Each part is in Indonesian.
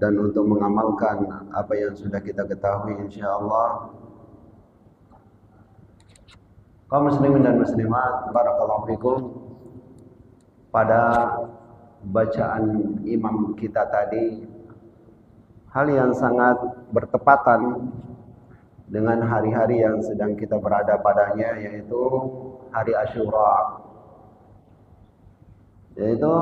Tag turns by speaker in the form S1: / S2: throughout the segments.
S1: dan untuk mengamalkan apa yang sudah kita ketahui insyaallah. Kaum muslimin dan muslimat, barakallahu fikum. Pada bacaan imam kita tadi, hal yang sangat bertepatan dengan hari-hari yang sedang kita berada padanya, yaitu hari Asyura. Yaitu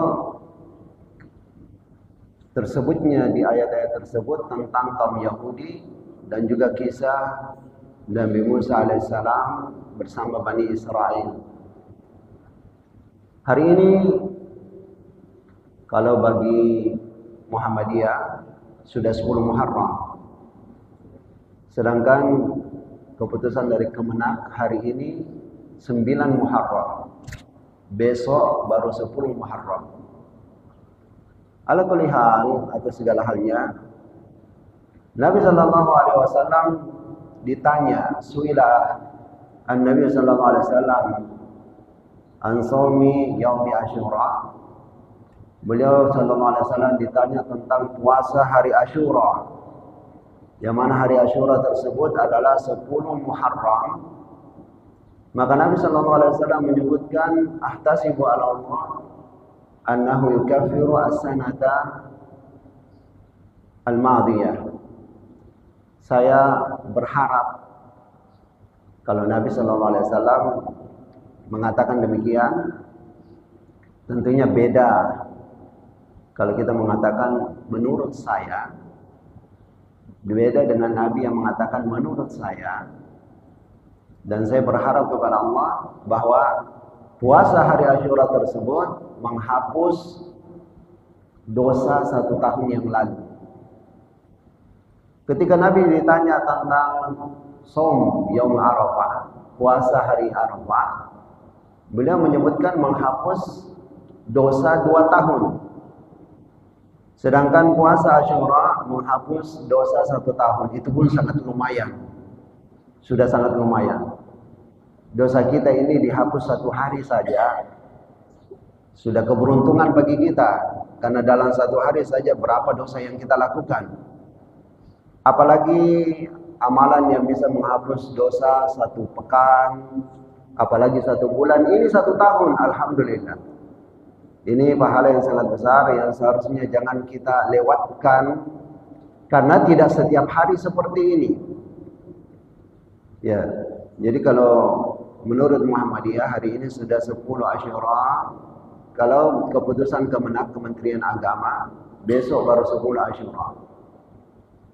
S1: tersebutnya di ayat-ayat tersebut tentang kaum Yahudi dan juga kisah Nabi Musa alaihissalam bersama Bani Israel. Hari ini kalau bagi Muhammadiyah sudah 10 Muharram. Sedangkan keputusan dari Kemenak hari ini 9 Muharram. Besok baru 10 Muharram. Ala kulli hal, atau segala halnya, Nabi sallallahu alaihi wasallam ditanya, suila an-Nabi sallallahu alaihi wasallam an shaumi yaumi Asyura. Beliau sallallahu alaihi wasallam ditanya tentang puasa hari Asyura. Yang mana hari Asyura tersebut adalah 10 Muharram. Maka Nabi sallallahu alaihi wasallam menyebutkan, ahtasibu ala Allah annahu yukaffiru as-sanata al-madiyah. Saya berharap kalau Nabi sallallahu alaihi wasallam mengatakan demikian, tentunya beda kalau kita mengatakan menurut saya, beda dengan Nabi yang mengatakan menurut saya. Dan saya berharap kepada Allah bahwa puasa hari Asyura tersebut menghapus dosa 1 tahun yang lalu. Ketika Nabi ditanya tentang Shaum Yaum Arafah, puasa hari Arafah, beliau menyebutkan menghapus dosa 2 tahun. Sedangkan puasa Asyura menghapus dosa 1 tahun. Itu pun sangat lumayan. Sudah sangat lumayan. Dosa kita ini dihapus 1 hari saja, sudah keberuntungan bagi kita. Karena dalam 1 hari saja berapa dosa yang kita lakukan. Apalagi amalan yang bisa menghapus dosa 1 pekan, apalagi 1 bulan, ini 1 tahun, alhamdulillah. Ini pahala yang sangat besar yang seharusnya jangan kita lewatkan, karena tidak setiap hari seperti ini. Ya, jadi kalau menurut Muhammadiyah hari ini sudah 10 Asyura. Kalau keputusan Kemenak, Kementerian Agama, besok baru 10 Asyura.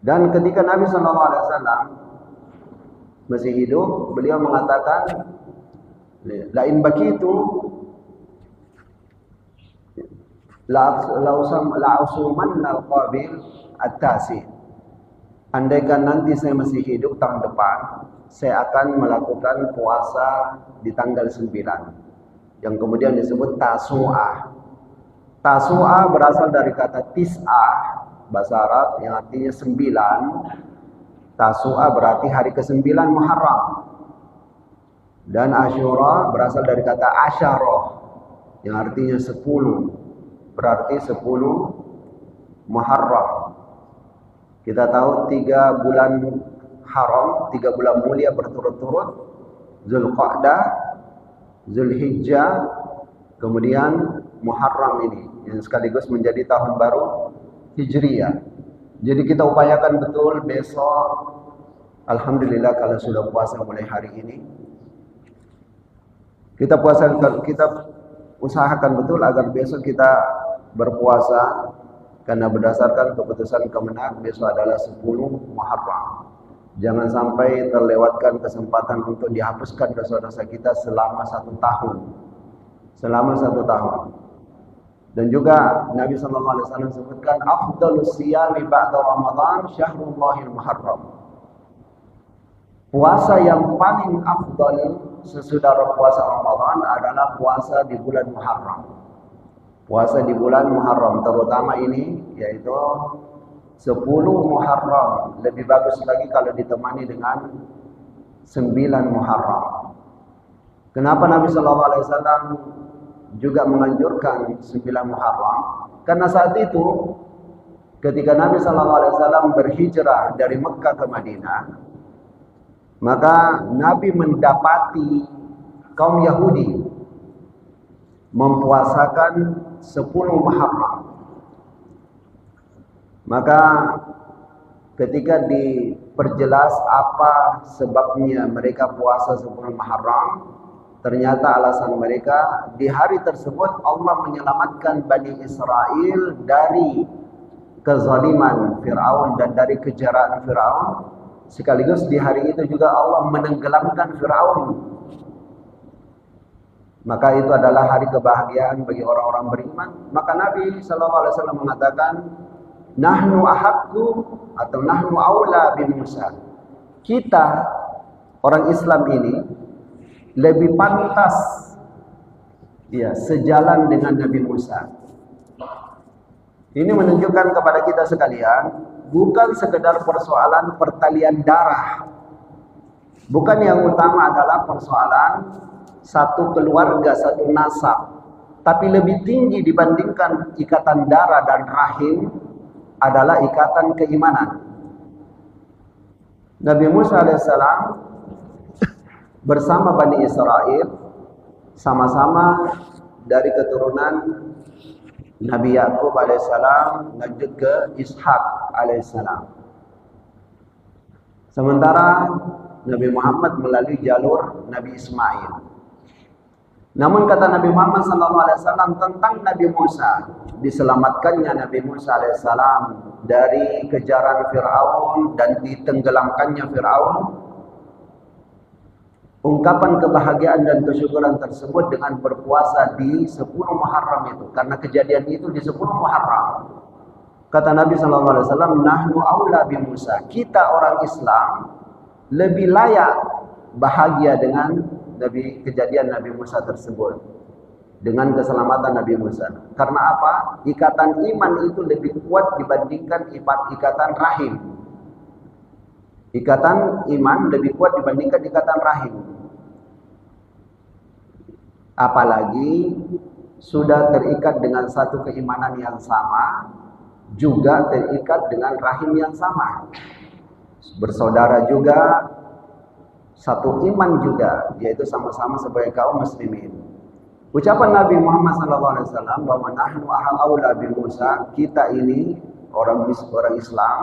S1: Dan ketika Nabi SAW masih hidup, beliau mengatakan, la in bakitu la'usumanna al-qabil at-tasi. Andaikan nanti saya masih hidup tahun depan, saya akan melakukan puasa di tanggal 9 yang kemudian disebut Tasu'ah. Tasu'ah berasal dari kata tis'ah bahasa Arab yang artinya 9. Tasu'ah berarti hari ke-9 Muharram. Dan Asyura berasal dari kata asyarah yang artinya 10. Berarti 10 Muharram. Kita tahu 3 bulan haram, 3 bulan mulia berturut-turut, Zulqa'dah, Zulhijjah, kemudian Muharram ini yang sekaligus menjadi tahun baru Hijriyah. Jadi kita upayakan betul besok, alhamdulillah kalau sudah puasa mulai hari ini, kita usahakan betul agar besok kita berpuasa, karena berdasarkan keputusan Kemenak besok adalah 10 Muharram. Jangan sampai terlewatkan kesempatan untuk dihapuskan dosa-dosa kita selama 1 tahun. Selama 1 tahun. Dan juga Nabi SAW sebutkan, afdalus siyami ba'da Ramadan syahrullahil Muharram. Puasa yang paling afdal sesudah puasa Ramadan adalah puasa di bulan Muharram. Puasa di bulan Muharram, terutama ini yaitu 10 Muharram. Lebih bagus lagi kalau ditemani dengan 9 Muharram. Kenapa Nabi SAW juga menganjurkan 9 Muharram? Karena saat itu ketika Nabi SAW berhijrah dari Mekah ke Madinah, maka Nabi mendapati kaum Yahudi mempuasakan 10 Muharram. Maka ketika diperjelas apa sebabnya mereka puasa 10 Muharram, ternyata alasan mereka di hari tersebut Allah menyelamatkan Bani Israel dari kezaliman Fir'aun dan dari kejaraan Fir'aun. Sekaligus di hari itu juga Allah menenggelamkan Fir'aun. Maka itu adalah hari kebahagiaan bagi orang-orang beriman. Maka Nabi SAW mengatakan, nahnu ahaqqu atau nahnu aula bi Musa. Kita orang Islam ini lebih pantas ya sejalan dengan Nabi Musa. Ini menunjukkan kepada kita sekalian, bukan sekedar persoalan pertalian darah. Bukan yang utama adalah persoalan satu keluarga, satu nasab. Tapi lebih tinggi dibandingkan ikatan darah dan rahim adalah ikatan keimanan. Nabi Musa alaihissalam bersama Bani Israel sama-sama dari keturunan Nabi Yakub alaihissalam lanjut ke Ishak alaihissalam. Sementara Nabi Muhammad melalui jalur Nabi Ismail. Namun kata Nabi Muhammad SAW tentang Nabi Musa, diselamatkannya Nabi Musa alaihissalam dari kejaran Fir'aun dan ditenggelamkannya Fir'aun. Ungkapan kebahagiaan dan kesyukuran tersebut dengan berpuasa di 10 Muharram itu, karena kejadian itu di 10 Muharram. Kata Nabi SAW, nahnu aula bi Musa. Kita orang Islam lebih layak bahagia dengan kejadian Nabi Musa tersebut, dengan keselamatan Nabi Musa. Karena apa? Ikatan iman itu lebih kuat dibandingkan ikatan rahim. Ikatan iman lebih kuat dibandingkan ikatan rahim. Apalagi sudah terikat dengan satu keimanan yang sama, juga terikat dengan rahim yang sama. Bersaudara juga, satu iman juga, yaitu sama-sama sebagai kaum muslimin. Ucapan Nabi Muhammad SAW bahwa nahnu aula bi Musa, kita ini orang Islam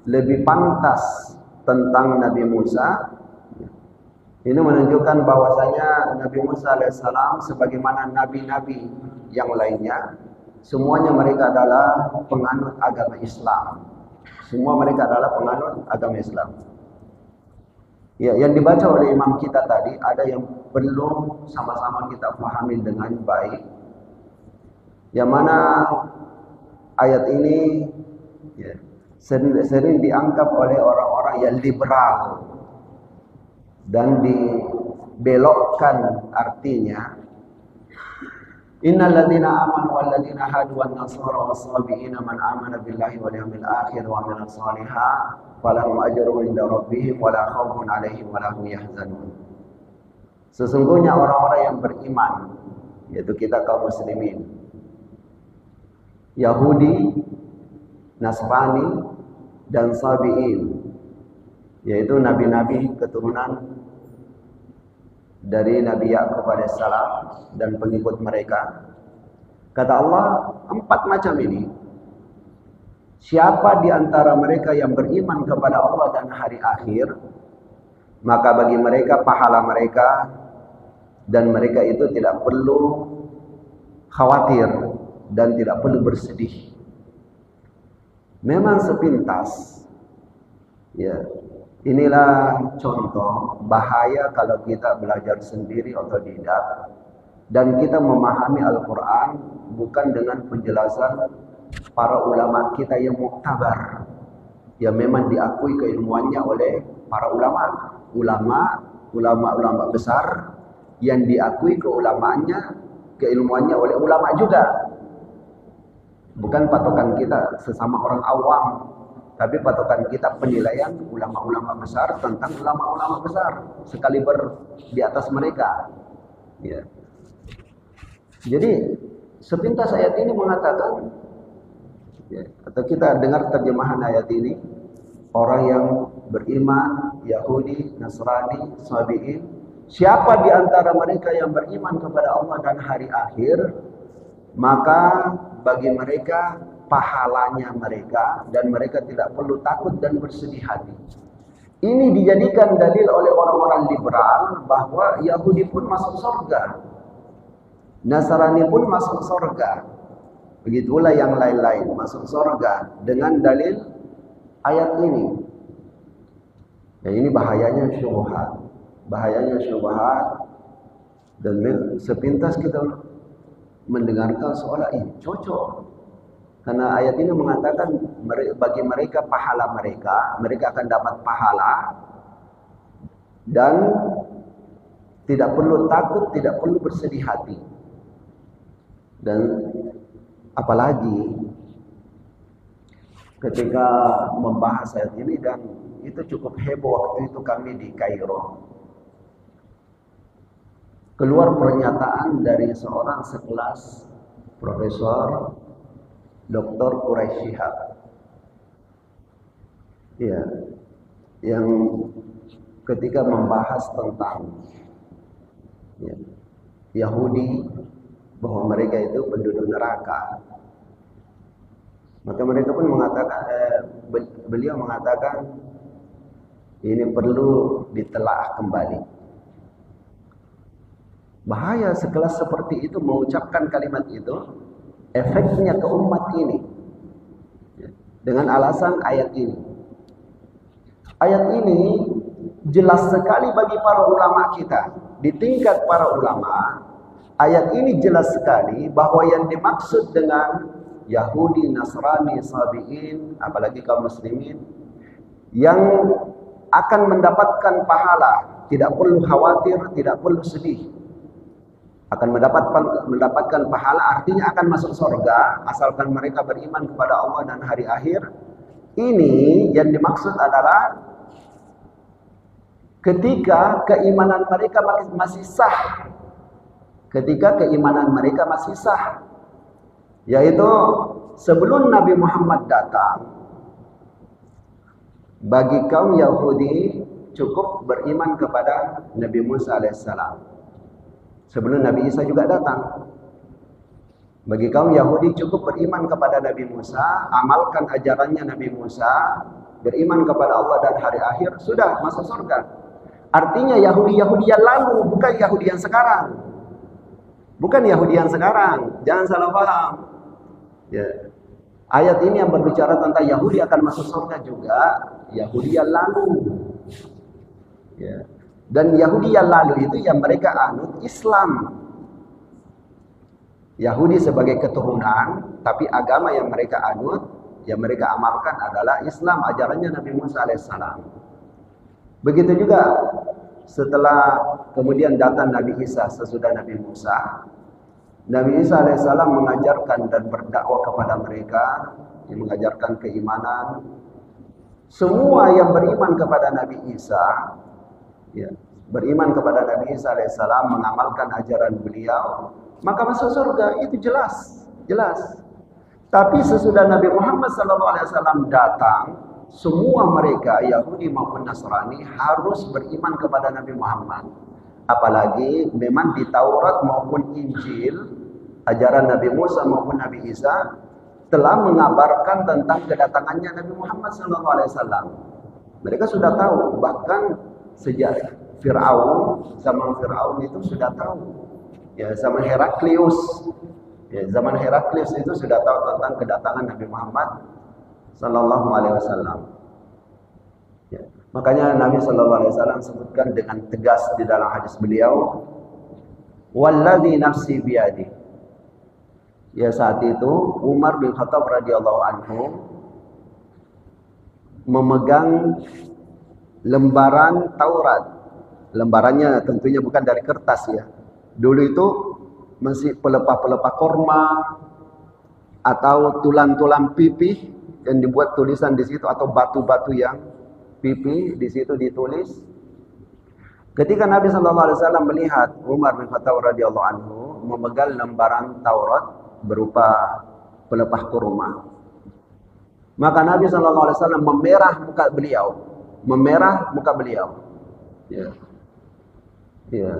S1: lebih pantas tentang Nabi Musa. Ini menunjukkan bahwasanya Nabi Musa alaihissalam sebagaimana nabi-nabi yang lainnya, semuanya mereka adalah penganut agama Islam. Semua mereka adalah penganut agama Islam. Ya, yang dibaca oleh imam kita tadi ada yang belum sama-sama kita pahami dengan baik. Yang mana ayat ini ya, sering dianggap oleh orang-orang yang liberal dan dibelokkan artinya. Innal ladzina amanu wal ladzina hadu wan nasara was-sabiina man amana billahi wal yawmil akhir wa amila shalihan falahum ajrun inda rabbihim wa la khaufun 'alaihim wa la hum yahzanun. Sesungguhnya orang-orang yang beriman, yaitu kita kaum muslimin, Yahudi, Nasrani, dan Sabi'in, yaitu nabi-nabi keturunan dari Nabi Yakub alaihissalam dan pengikut mereka. Kata Allah, 4 macam ini, siapa di antara mereka yang beriman kepada Allah dan hari akhir, maka bagi mereka pahala mereka, dan mereka itu tidak perlu khawatir dan tidak perlu bersedih. Memang sepintas, ya, inilah contoh bahaya kalau kita belajar sendiri otodidak dan kita memahami Al-Quran bukan dengan penjelasan para ulama kita yang muktabar, yang memang diakui keilmuannya oleh para ulama besar, yang diakui keilmuannya oleh ulama juga. Bukan patokan kita sesama orang awam, tapi patokan kita penilaian ulama-ulama besar tentang ulama-ulama besar sekaliber di atas mereka. Ya. Jadi sepintas ayat ini mengatakan Ya, atau kita dengar terjemahan ayat ini, orang yang beriman, Yahudi, Nasrani, Sabi'in, siapa di antara mereka yang beriman kepada Allah dan hari akhir, maka bagi mereka pahalanya mereka dan mereka tidak perlu takut dan bersedih hati. Ini dijadikan dalil oleh orang-orang liberal bahwa Yahudi pun masuk surga, Nasrani pun masuk surga. Begitulah yang lain-lain masuk surga dengan dalil ayat ini. Dan ini bahayanya syubhat. Bahayanya syubhat, dan sepintas kita mendengarkan seolah ini cocok. Karena ayat ini mengatakan bagi mereka pahala mereka akan dapat pahala dan tidak perlu takut, tidak perlu bersedih hati. Dan apalagi ketika membahas ayat ini, dan itu cukup heboh waktu itu kami di Kairo, keluar pernyataan dari seorang sekelas Profesor Dr. Quraisy Shihab, ya, yang ketika membahas tentang ya, Yahudi, bahwa mereka itu penduduk neraka, maka mereka pun mengatakan, beliau mengatakan ini perlu ditelaah kembali. Bahaya sekelas seperti itu mengucapkan kalimat itu, efeknya ke umat ini dengan alasan ayat ini. Ayat ini jelas sekali bagi para ulama kita. Di tingkat para ulama, ayat ini jelas sekali bahwa yang dimaksud dengan Yahudi, Nasrani, Sabi'in, apalagi kaum muslimin, yang akan mendapatkan pahala, tidak perlu khawatir, tidak perlu sedih, akan mendapatkan pahala, artinya akan masuk surga asalkan mereka beriman kepada Allah dan hari akhir. Ini yang dimaksud adalah ketika keimanan mereka masih sah, ketika keimanan mereka masih sah, yaitu sebelum Nabi Muhammad datang, bagi kaum Yahudi cukup beriman kepada Nabi Musa alaihissalam. Sebelum Nabi Isa juga datang, bagi kaum Yahudi cukup beriman kepada Nabi Musa, amalkan ajarannya Nabi Musa, beriman kepada Allah dan hari akhir, sudah masuk surga. Artinya Yahudi-Yahudi yang lalu, bukan Yahudi yang sekarang. Bukan Yahudi yang sekarang, jangan salah paham. Ya. Ayat ini yang berbicara tentang Yahudi akan masuk surga juga, Yahudi yang lalu. Ya. Dan Yahudi yang lalu itu yang mereka anut Islam. Yahudi sebagai keturunan, tapi agama yang mereka anut, yang mereka amalkan adalah Islam, ajarannya Nabi Musa alaihissalam. Begitu juga setelah kemudian datang Nabi Isa sesudah Nabi Musa. Nabi Isa alaihissalam mengajarkan dan berdakwah kepada mereka, yang mengajarkan keimanan. Semua yang beriman kepada Nabi Isa, ya, beriman kepada Nabi Isa alaihissalam, mengamalkan ajaran beliau, maka masuk surga. Itu jelas, jelas. Tapi sesudah Nabi Muhammad SAW datang, semua mereka Yahudi maupun Nasrani harus beriman kepada Nabi Muhammad. Apalagi memang di Taurat maupun Injil, ajaran Nabi Musa maupun Nabi Isa telah mengabarkan tentang kedatangannya Nabi Muhammad SAW. Mereka sudah tahu, bahkan sejak Fir'aun, zaman Fir'aun itu sudah tahu. Ya, zaman Heraklius, ya, zaman Heraklius itu sudah tahu tentang kedatangan Nabi Muhammad sallallahu alaihi wasallam. Ya, makanya Nabi sallallahu alaihi wasallam sebutkan dengan tegas di dalam hadis beliau, "Walladzi nafsi biyadi." Ya, saat itu Umar bin Khattab radhiyallahu anhu memegang lembaran Taurat. Lembarannya tentunya bukan dari kertas ya. Dulu itu masih pelepah-pelepah korma atau tulang-tulang pipih yang dibuat tulisan di situ, atau batu-batu yang pipih di situ ditulis. Ketika Nabi SAW melihat Umar bin Khattab radhiyallahu anhu memegang lembaran Taurat berupa pelepah kurma, Maka Nabi SAW memerah muka beliau. Memerah muka beliau. Ya. Ya.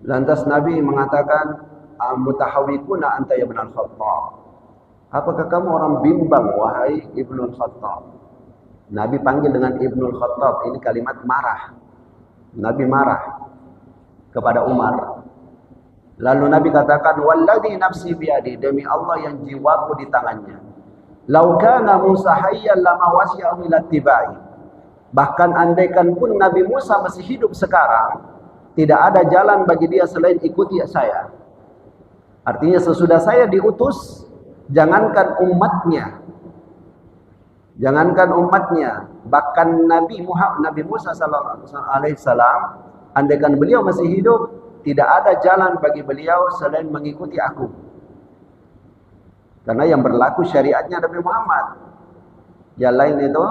S1: Lantas Nabi mengatakan, "Mutahawikuna anta ya ibn al-Khattab." Apakah kamu orang bimbang, wahai Ibnu Khattab? Nabi panggil dengan Ibnu Khattab. Ini kalimat marah. Nabi marah kepada Umar. Lalu Nabi katakan, "Walladzi nafsi biyadi," demi Allah yang jiwaku di tangannya. "Lau kana Musa hayyan lama wasi'ahu ila tibai." Bahkan andaikan pun Nabi Musa masih hidup sekarang, tidak ada jalan bagi dia selain ikuti saya. Artinya sesudah saya diutus, jangankan umatnya, bahkan Nabi Musa alaihissalam, andaikan beliau masih hidup, tidak ada jalan bagi beliau selain mengikuti aku. Karena yang berlaku syariatnya Nabi Muhammad. Yang lain itu,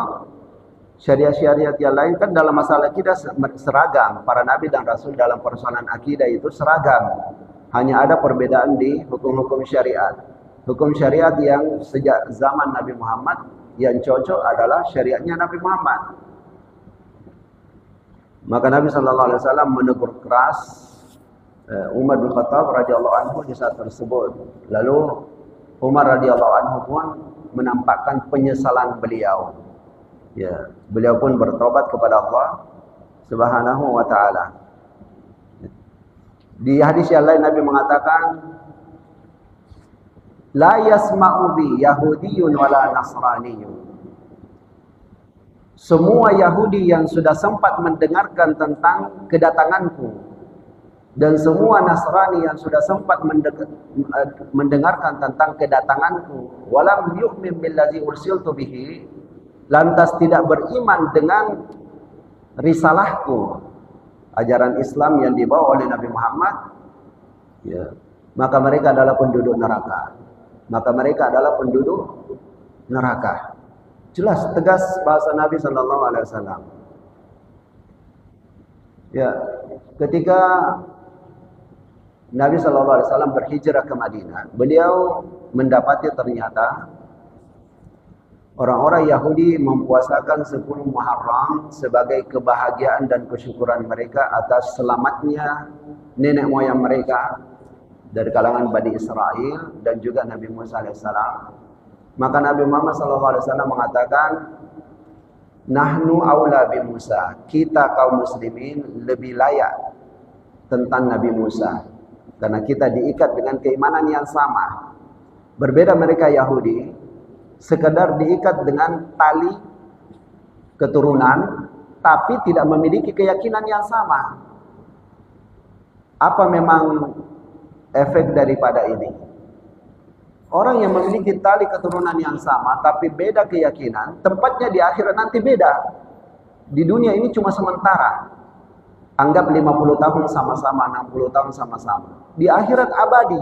S1: syariat-syariat yang lain kan dalam masalah akidah seragam. Para Nabi dan Rasul dalam persoalan akidah itu seragam. Hanya ada perbedaan di hukum-hukum syariat. Hukum syariat yang sejak zaman Nabi Muhammad, yang cocok adalah syariatnya Nabi Muhammad. Maka Nabi SAW menegur keras Umar bin Khattab radhiyallahu anhu di saat tersebut. Lalu Umar radhiyallahu anhu pun menampakkan penyesalan beliau. Ya, beliau pun bertobat kepada Allah Subhanahu wa taala. Di hadis yang lain Nabi mengatakan, "La yasma'u bi Yahudiyyun wala Nasraniyyun." Semua Yahudi yang sudah sempat mendengarkan tentang kedatanganku dan semua Nasrani yang sudah sempat mendengarkan tentang kedatanganku, walam yu'min billazi ursiltu bihi, lantas tidak beriman dengan risalahku, ajaran Islam yang dibawa oleh Nabi Muhammad, ya, maka mereka adalah penduduk neraka. Maka mereka adalah penduduk neraka. Jelas, tegas bahasa Nabi SAW. Ya, ketika Nabi SAW berhijrah ke Madinah, beliau mendapati ternyata orang-orang Yahudi mempuasakan 10 Muharram sebagai kebahagiaan dan kesyukuran mereka atas selamatnya nenek moyang mereka dari kalangan Bani Israel dan juga Nabi Musa alaihissalam. Maka Nabi Muhammad SAW mengatakan, "Nahnu aula bi Musa." Kita kaum muslimin lebih layak tentang Nabi Musa. Karena kita diikat dengan keimanan yang sama. Berbeda mereka Yahudi, sekedar diikat dengan tali keturunan, tapi tidak memiliki keyakinan yang sama. Apa memang efek daripada ini? Orang yang memiliki tali keturunan yang sama, tapi beda keyakinan, tempatnya di akhirat nanti beda. Di dunia ini cuma sementara. Anggap 50 tahun sama-sama, 60 tahun sama-sama. Di akhirat abadi.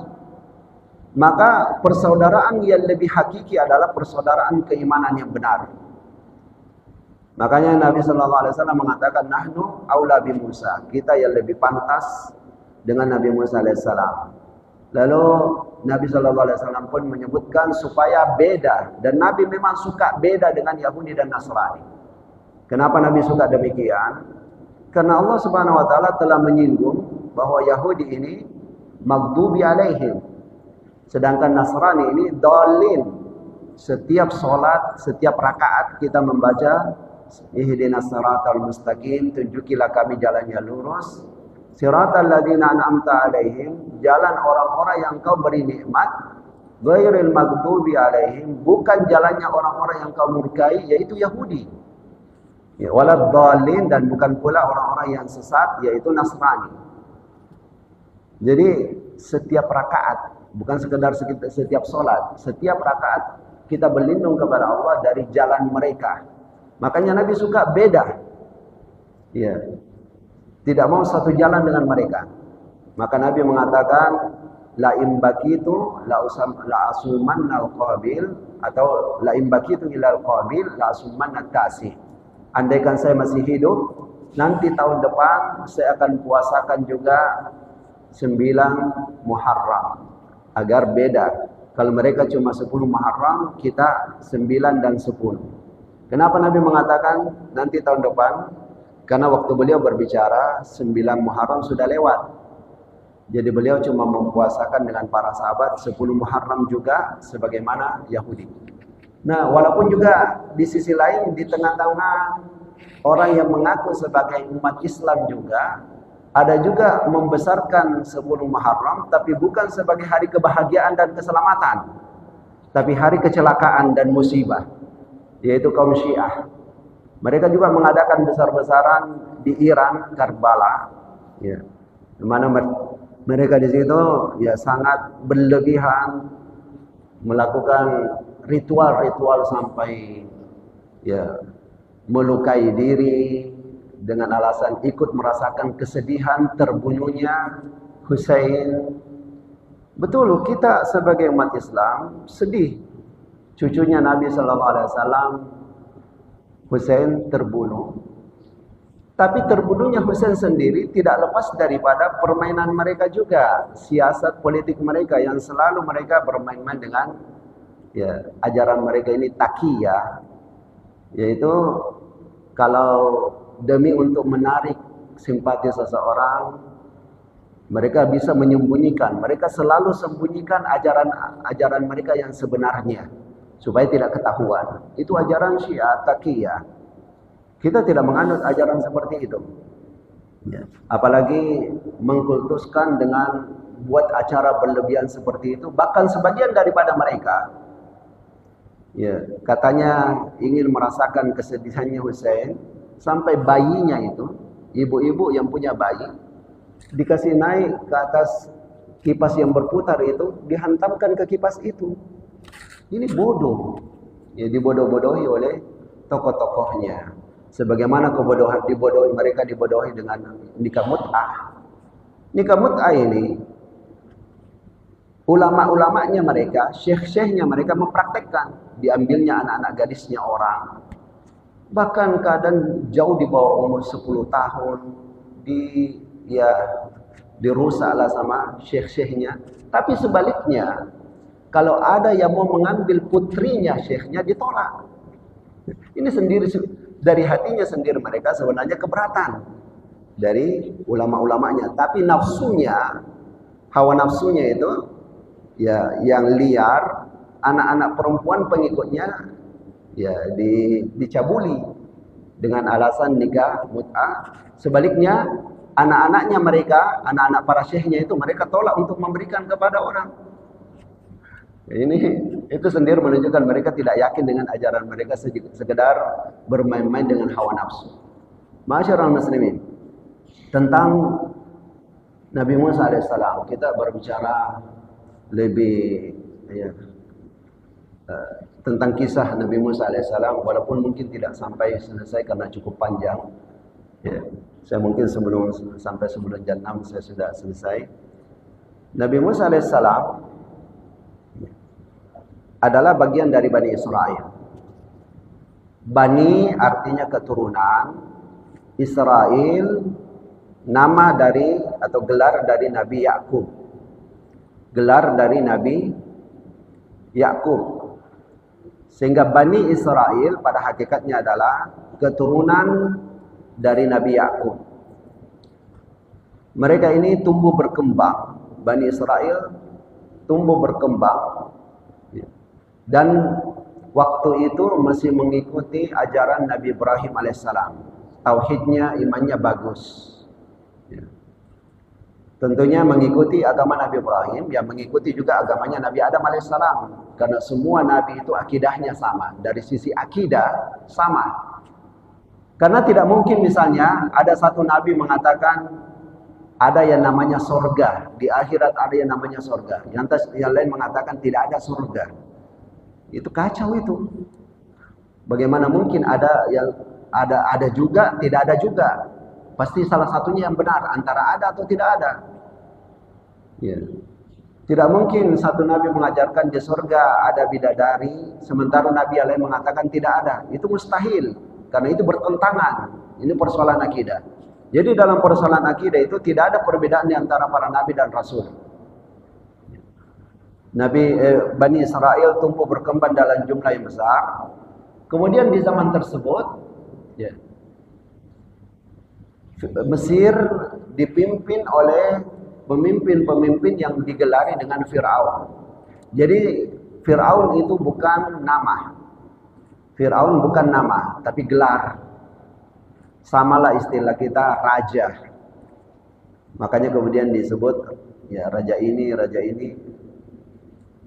S1: Maka persaudaraan yang lebih hakiki adalah persaudaraan keimanan yang benar. Makanya Nabi SAW mengatakan, "Nahnu aula bi Musa." Kita yang lebih pantas dengan Nabi Musa alaihissalam. Lalu Nabi SAW pun menyebutkan supaya beda. Dan Nabi memang suka beda dengan Yahudi dan Nasrani. Kenapa Nabi suka demikian? Karena Allah Subhanahu wa taala telah menyinggung bahwa Yahudi ini maghdubi alaihim, sedangkan Nasrani ini dhalin. Setiap sholat, setiap rakaat kita membaca ihdinas siratal mustaqim, tunjukilah kami jalan yang lurus. Siratal ladzina an'amta alaihim, jalan orang-orang yang kau beri nikmat. Ghairil maghdubi alaihim, bukan jalannya orang-orang yang kau murkai, yaitu Yahudi. Ya, walad dhalin, dan bukan pula orang-orang yang sesat, yaitu Nasrani. Jadi setiap rakaat, bukan sekedar setiap sholat, setiap rakaat kita berlindung kepada Allah dari jalan mereka. Makanya Nabi suka beda. Ya. Tidak mau satu jalan dengan mereka. Maka Nabi mengatakan, la in bakitu la asumanna al-qabil, atau la in bakitu ila al-qabil la asumanna at-tasih. Andaikan saya masih hidup, nanti tahun depan saya akan puasakan juga 9 Muharram agar beda Kalau mereka cuma 10 Muharram, kita 9 dan 10. Kenapa Nabi mengatakan nanti tahun depan? Karena waktu beliau berbicara 9 Muharram sudah lewat. Jadi beliau cuma mempuasakan dengan para sahabat 10 Muharram juga sebagaimana Yahudi. Nah, walaupun juga di sisi lain di tengah-tengah orang yang mengaku sebagai umat Islam juga ada juga membesarkan 10 Muharram tapi bukan sebagai hari kebahagiaan dan keselamatan, tapi hari kecelakaan dan musibah, yaitu kaum Syiah. Mereka juga mengadakan besar-besaran di Iran, Karbala, ya. Di mana mereka di situ ya sangat berlebihan melakukan ritual-ritual sampai ya melukai diri dengan alasan ikut merasakan kesedihan terbunuhnya Hussein. Betul, kita sebagai umat Islam sedih cucunya Nabi sallallahu alaihi wasallam Hussein terbunuh. Tapi terbunuhnya Hussein sendiri tidak lepas daripada permainan mereka juga, siasat politik mereka yang selalu mereka bermain-main dengan ya ajaran mereka ini taqiyah, yaitu kalau demi untuk menarik simpati seseorang mereka bisa menyembunyikan, mereka selalu sembunyikan ajaran mereka yang sebenarnya supaya tidak ketahuan. Itu ajaran Syiah taqiyah. Kita tidak menganut ajaran seperti itu. Ya. Apalagi mengkultuskan dengan buat acara berlebihan seperti itu. Bahkan sebagian daripada mereka ya, katanya ingin merasakan kesedihannya Hussein. Sampai bayinya itu, ibu-ibu yang punya bayi, dikasih naik ke atas kipas yang berputar itu, dihantamkan ke kipas itu. Ini bodoh. Ya, dibodoh-bodohi oleh tokoh-tokohnya. Sebagaimana mereka dibodohi dengan nikah mut'ah. Nikah mut'ah ini ulama-ulamanya mereka, syekh-syekhnya mereka mempraktekkan, diambilnya anak-anak gadisnya orang. Bahkan keadaan jauh di bawah umur 10 tahun dirusaklah sama syekh-syekhnya. Tapi sebaliknya, kalau ada yang mau mengambil putrinya syekhnya ditolak. Ini sendiri dari hatinya sendiri mereka sebenarnya keberatan dari ulama-ulamanya, tapi nafsunya, hawa nafsunya itu ya yang liar, anak-anak perempuan pengikutnya ya dicabuli dengan alasan nikah mut'ah. Sebaliknya anak-anaknya mereka, anak-anak para syekhnya itu mereka tolak untuk memberikan kepada orang. Ini itu sendiri menunjukkan mereka tidak yakin dengan ajaran mereka, sekedar bermain-main dengan hawa nafsu. Ma'asyiral muslimin, tentang Nabi Musa alaihissalam kita berbicara lebih ya, tentang kisah Nabi Musa alaihissalam, walaupun mungkin tidak sampai selesai karena cukup panjang. Ya, saya mungkin sebelum jam 6 saya sudah selesai. Nabi Musa alaihissalam adalah bagian dari Bani Israel. Bani artinya keturunan, Israel nama dari atau gelar dari Nabi Yakub. Gelar dari Nabi Yakub. Sehingga Bani Israel pada hakikatnya adalah keturunan dari Nabi Yakub. Mereka ini tumbuh berkembang. Bani Israel tumbuh berkembang. Dan waktu itu masih mengikuti ajaran Nabi Ibrahim alaihissalam. Tauhidnya, imannya bagus. Ya. Tentunya mengikuti agama Nabi Ibrahim, ya mengikuti juga agamanya Nabi Adam alaihissalam. Karena semua Nabi itu akidahnya sama. Dari sisi akidah sama. Karena tidak mungkin misalnya ada satu Nabi mengatakan ada yang namanya surga. Di akhirat ada yang namanya surga. Yang lain mengatakan tidak ada surga. Itu kacau itu. Bagaimana mungkin ada yang ada juga, tidak ada juga. Pasti salah satunya yang benar, antara ada atau tidak ada. Ya. Tidak mungkin satu nabi mengajarkan di surga ada bidadari, sementara nabi yang lain mengatakan tidak ada. Itu mustahil, karena itu bertentangan. Ini persoalan akidah. Jadi dalam persoalan akidah itu tidak ada perbedaan di antara para nabi dan rasul. Bani Israel tumbuh berkembang dalam jumlah yang besar. Kemudian di zaman tersebut, ya, Mesir dipimpin oleh pemimpin-pemimpin yang digelari dengan Fir'aun. Jadi Fir'aun itu bukan nama. Fir'aun bukan nama, tapi gelar. Samalah istilah kita raja. Makanya kemudian disebut ya raja ini, raja ini.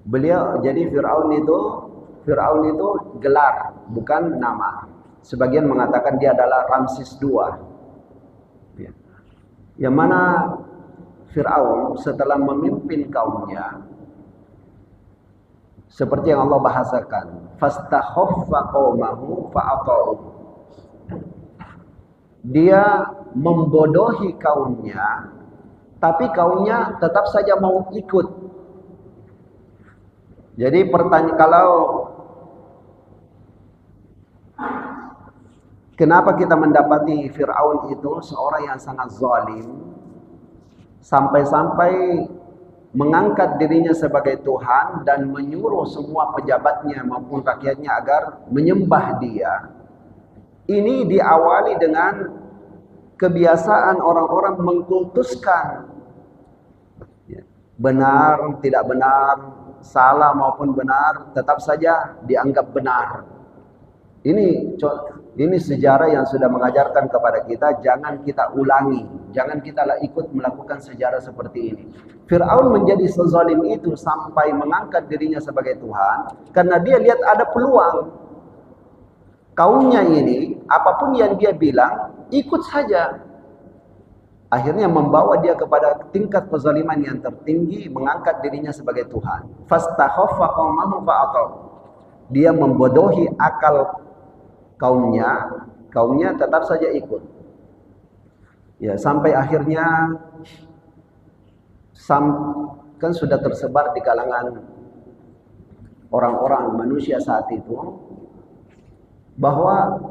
S1: Beliau jadi Fir'aun itu gelar, bukan nama. Sebagian mengatakan dia adalah Ramses II. Ya. Yang mana Fir'aun setelah memimpin kaumnya, seperti yang Allah bahasakan, fastakhaffa qaumahu fa'ata'u. Dia membodohi kaumnya, tapi kaumnya tetap saja mau ikut. Jadi kalau kenapa kita mendapati Fir'aun itu seorang yang sangat zalim, sampai-sampai mengangkat dirinya sebagai Tuhan dan menyuruh semua pejabatnya maupun rakyatnya agar menyembah dia. Ini diawali dengan kebiasaan orang-orang mengkultuskan benar, tidak benar, salah maupun benar, tetap saja dianggap benar. Ini sejarah yang sudah mengajarkan kepada kita, jangan kita ulangi, jangan kita ikut melakukan sejarah seperti ini. Fir'aun menjadi sezalim itu sampai mengangkat dirinya sebagai Tuhan, karena dia lihat ada peluang. Kaumnya ini, apapun yang dia bilang, ikut saja. Akhirnya membawa dia kepada tingkat kezaliman yang tertinggi, mengangkat dirinya sebagai Tuhan. Fastakhaffa qaumahu fa'ata'u. Dia membodohi akal kaumnya tetap saja ikut. Ya, sampai akhirnya kan sudah tersebar di kalangan orang-orang manusia saat itu bahwa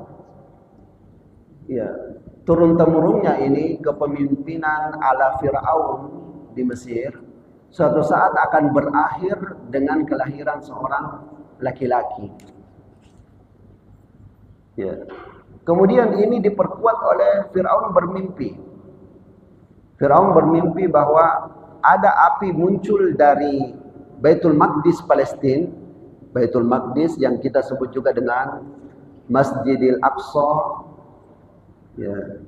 S1: ya turun-temurunnya ini kepemimpinan ala Fir'aun di Mesir suatu saat akan berakhir dengan kelahiran seorang laki-laki. Ya. Kemudian ini diperkuat oleh Fir'aun bermimpi. Fir'aun bermimpi bahwa ada api muncul dari Baitul Maqdis Palestina, Baitul Maqdis yang kita sebut juga dengan Masjidil Aqsa. Ya.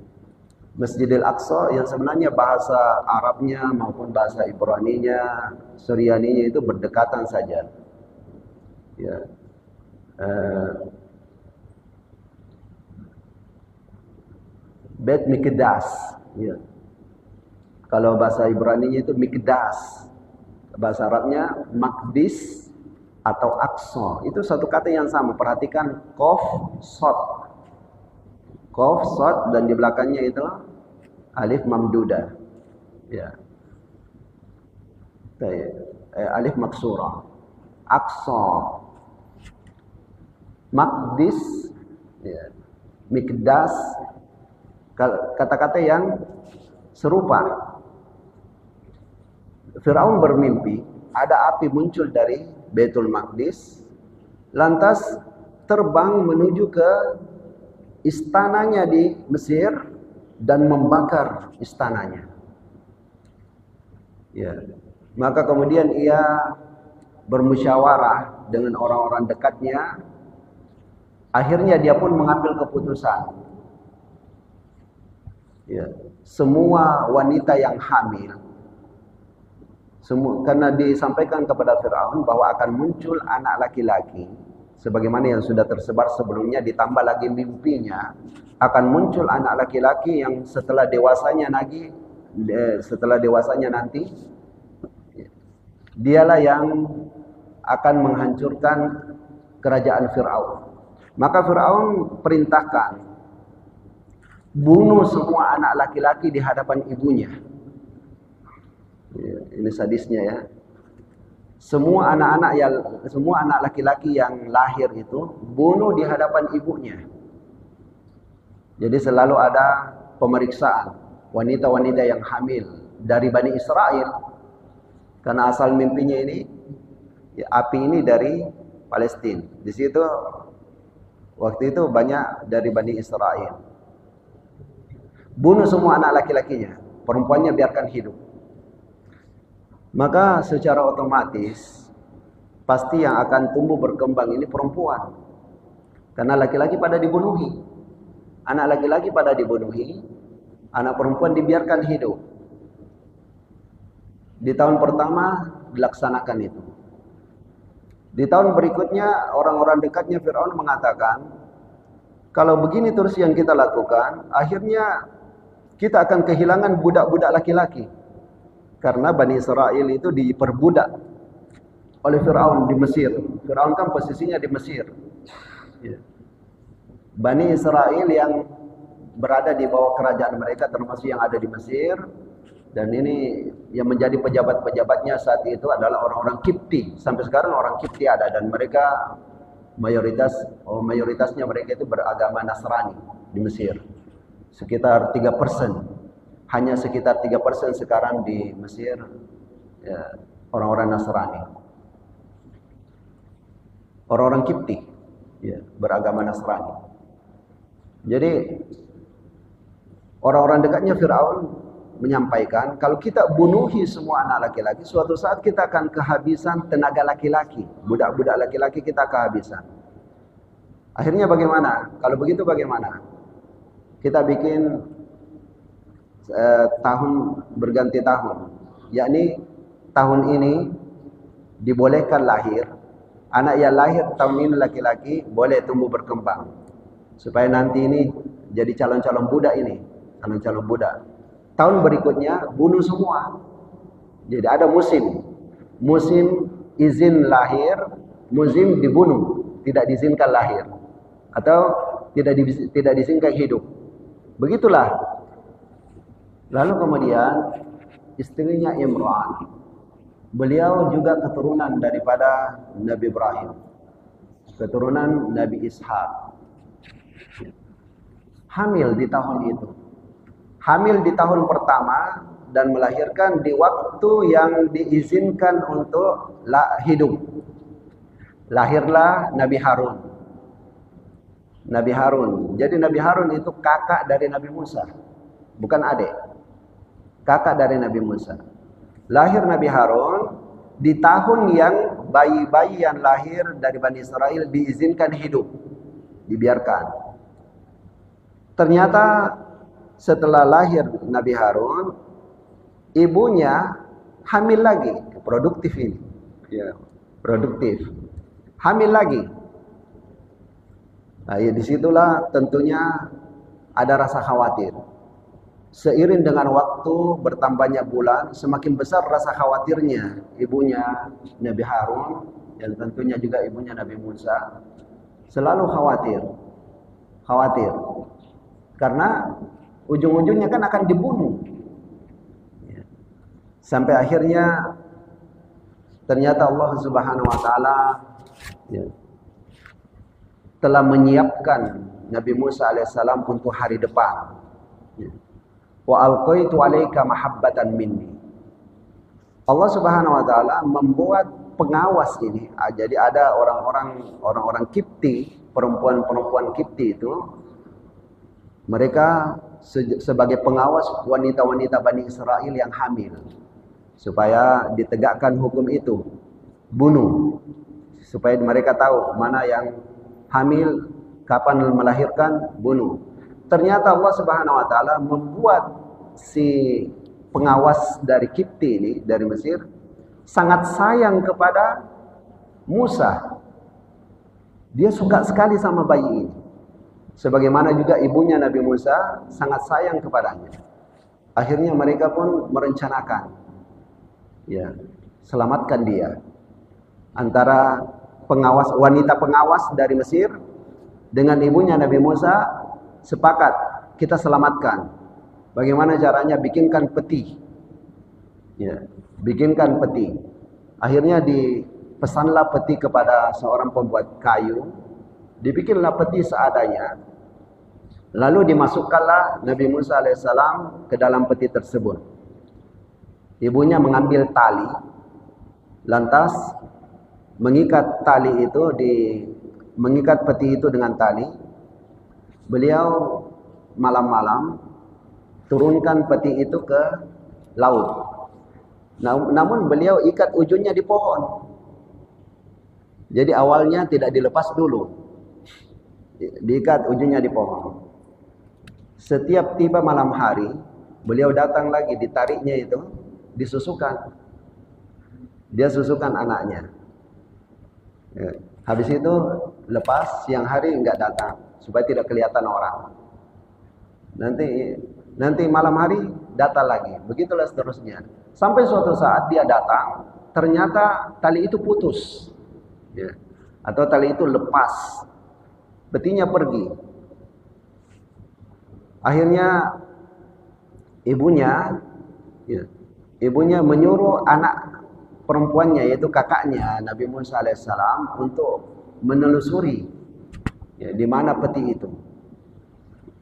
S1: Masjidil Aqsa yang sebenarnya bahasa Arabnya maupun bahasa Ibraninya, Suryaninya itu berdekatan saja. Ya. Bait Mikdas. Ya. Kalau bahasa Ibraninya itu Mikdas. Bahasa Arabnya Maqdis atau Aqsa. Itu satu kata yang sama. Perhatikan Qaf, Shad. Qaf, Shad, dan di belakangnya itu alif mamdudah. Ya. Alif maksura. Aqsa. Maqdis, ya. Mikdas, kata-kata yang serupa. Fir'aun bermimpi ada api muncul dari Baitul Maqdis, lantas terbang menuju ke istananya di Mesir dan membakar istananya. Ya. Maka kemudian ia bermusyawarah dengan orang-orang dekatnya. Akhirnya dia pun mengambil keputusan. Ya, semua wanita yang hamil, karena disampaikan kepada Fir'aun bahwa akan muncul anak laki-laki, sebagaimana yang sudah tersebar sebelumnya, ditambah lagi mimpinya, akan muncul anak laki-laki yang setelah dewasanya nanti, dialah yang akan menghancurkan kerajaan Fir'aun. Maka Fir'aun perintahkan, bunuh semua anak laki-laki di hadapan ibunya. Ya, ini sadisnya ya. Semua anak laki-laki yang lahir itu bunuh di hadapan ibunya. Jadi selalu ada pemeriksaan wanita-wanita yang hamil dari Bani Israel. Karena asal mimpinya ini Ya, api ini dari Palestina. Di situ waktu itu banyak dari Bani Israel. Bunuh semua anak laki-lakinya, perempuannya biarkan hidup. Maka secara otomatis pasti yang akan tumbuh berkembang ini perempuan. Karena laki-laki pada dibunuhi. Anak laki-laki pada dibunuhi, anak perempuan dibiarkan hidup. Di tahun pertama dilaksanakan itu. Di tahun berikutnya orang-orang dekatnya Fir'aun mengatakan, kalau begini terus yang kita lakukan, akhirnya kita akan kehilangan budak-budak laki-laki. Karena Bani Israel itu diperbudak oleh Fir'aun di Mesir. Fir'aun kan posisinya di Mesir. Bani Israel yang berada di bawah kerajaan mereka termasuk yang ada di Mesir. Dan ini yang menjadi pejabat-pejabatnya saat itu adalah orang-orang Kipti. Sampai sekarang orang Kipti ada dan mereka mayoritasnya mereka itu beragama Nasrani di Mesir. Sekitar 3%. Hanya sekitar 3% sekarang di Mesir ya, orang-orang Nasrani. Orang-orang Kipti ya, beragama Nasrani. Jadi orang-orang dekatnya Fir'aun menyampaikan, kalau kita bunuhi semua anak laki-laki, suatu saat kita akan kehabisan tenaga laki-laki. Budak-budak laki-laki kita kehabisan. Akhirnya bagaimana? Kalau begitu bagaimana? Kita bikin tahun berganti tahun. Yakni tahun ini dibolehkan lahir. Anak yang lahir tahun ini laki-laki boleh tumbuh berkembang. Supaya nanti ini jadi calon-calon budak ini. Calon-calon budak. Tahun berikutnya bunuh semua. Jadi ada musim. Musim izin lahir, musim dibunuh, tidak diizinkan lahir. Atau tidak diizinkan hidup. Begitulah. Lalu kemudian istrinya Imran. Beliau juga keturunan daripada Nabi Ibrahim. Keturunan Nabi Ishaq. Hamil di tahun itu. Hamil di tahun pertama dan melahirkan di waktu yang diizinkan untuk hidup. Lahirlah Nabi Harun. Nabi Harun. Jadi Nabi Harun itu kakak dari Nabi Musa. Bukan adik. Kakak dari Nabi Musa. Lahir Nabi Harun di tahun yang bayi-bayi yang lahir dari Bani Israel diizinkan hidup. Dibiarkan. Ternyata setelah lahir Nabi Harun, ibunya hamil lagi. Produktif ini. Ya, produktif. Hamil lagi. Nah, ya, disitulah tentunya ada rasa khawatir. Seiring dengan waktu bertambahnya bulan, semakin besar rasa khawatirnya ibunya Nabi Harun dan tentunya juga ibunya Nabi Musa. Selalu khawatir. Khawatir. Karena ujung-ujungnya kan akan dibunuh. Sampai akhirnya ternyata Allah Subhanahu wa taala telah menyiapkan Nabi Musa alaihissalam untuk hari depan. Wa alqaitu 'alaika mahabbatan minni. Allah Subhanahu wa taala membuat pengawas ini. Jadi ada orang-orang Kipti, perempuan-perempuan Kipti itu mereka sebagai pengawas wanita-wanita Bani Israel yang hamil supaya ditegakkan hukum itu. Bunuh. Supaya mereka tahu mana yang hamil, kapan melahirkan, bunuh. Ternyata Allah Subhanahu wa taala membuat si pengawas dari Kipti ini, dari Mesir, sangat sayang kepada Musa. Dia suka sekali sama bayi ini. Sebagaimana juga ibunya Nabi Musa sangat sayang kepadanya. Akhirnya mereka pun merencanakan, ya, selamatkan dia. Antara wanita pengawas dari Mesir dengan ibunya Nabi Musa sepakat, kita selamatkan. Bagaimana caranya? Bikinkan peti. Ya, bikinkan peti. Akhirnya dipesanlah peti kepada seorang pembuat kayu. Dibikinlah peti seadanya. Lalu dimasukkanlah Nabi Musa alaihissalam ke dalam peti tersebut. Ibunya mengambil tali. Lantas mengikat tali itu mengikat peti itu dengan tali. Beliau malam-malam turunkan peti itu ke laut. Namun beliau ikat ujungnya di pohon. Jadi awalnya tidak dilepas dulu. Diikat ujungnya di pohon. Setiap tiba malam hari, beliau datang lagi, ditariknya itu, disusukan. Dia susukan anaknya. Habis itu lepas, siang hari enggak datang supaya tidak kelihatan orang. Nanti malam hari datang lagi. Begitulah seterusnya. Sampai suatu saat dia datang, ternyata tali itu putus. Atau tali itu lepas. Petinya pergi. Akhirnya ibunya menyuruh anak perempuannya, yaitu kakaknya Nabi Musa alaihissalam, untuk menelusuri di mana peti itu.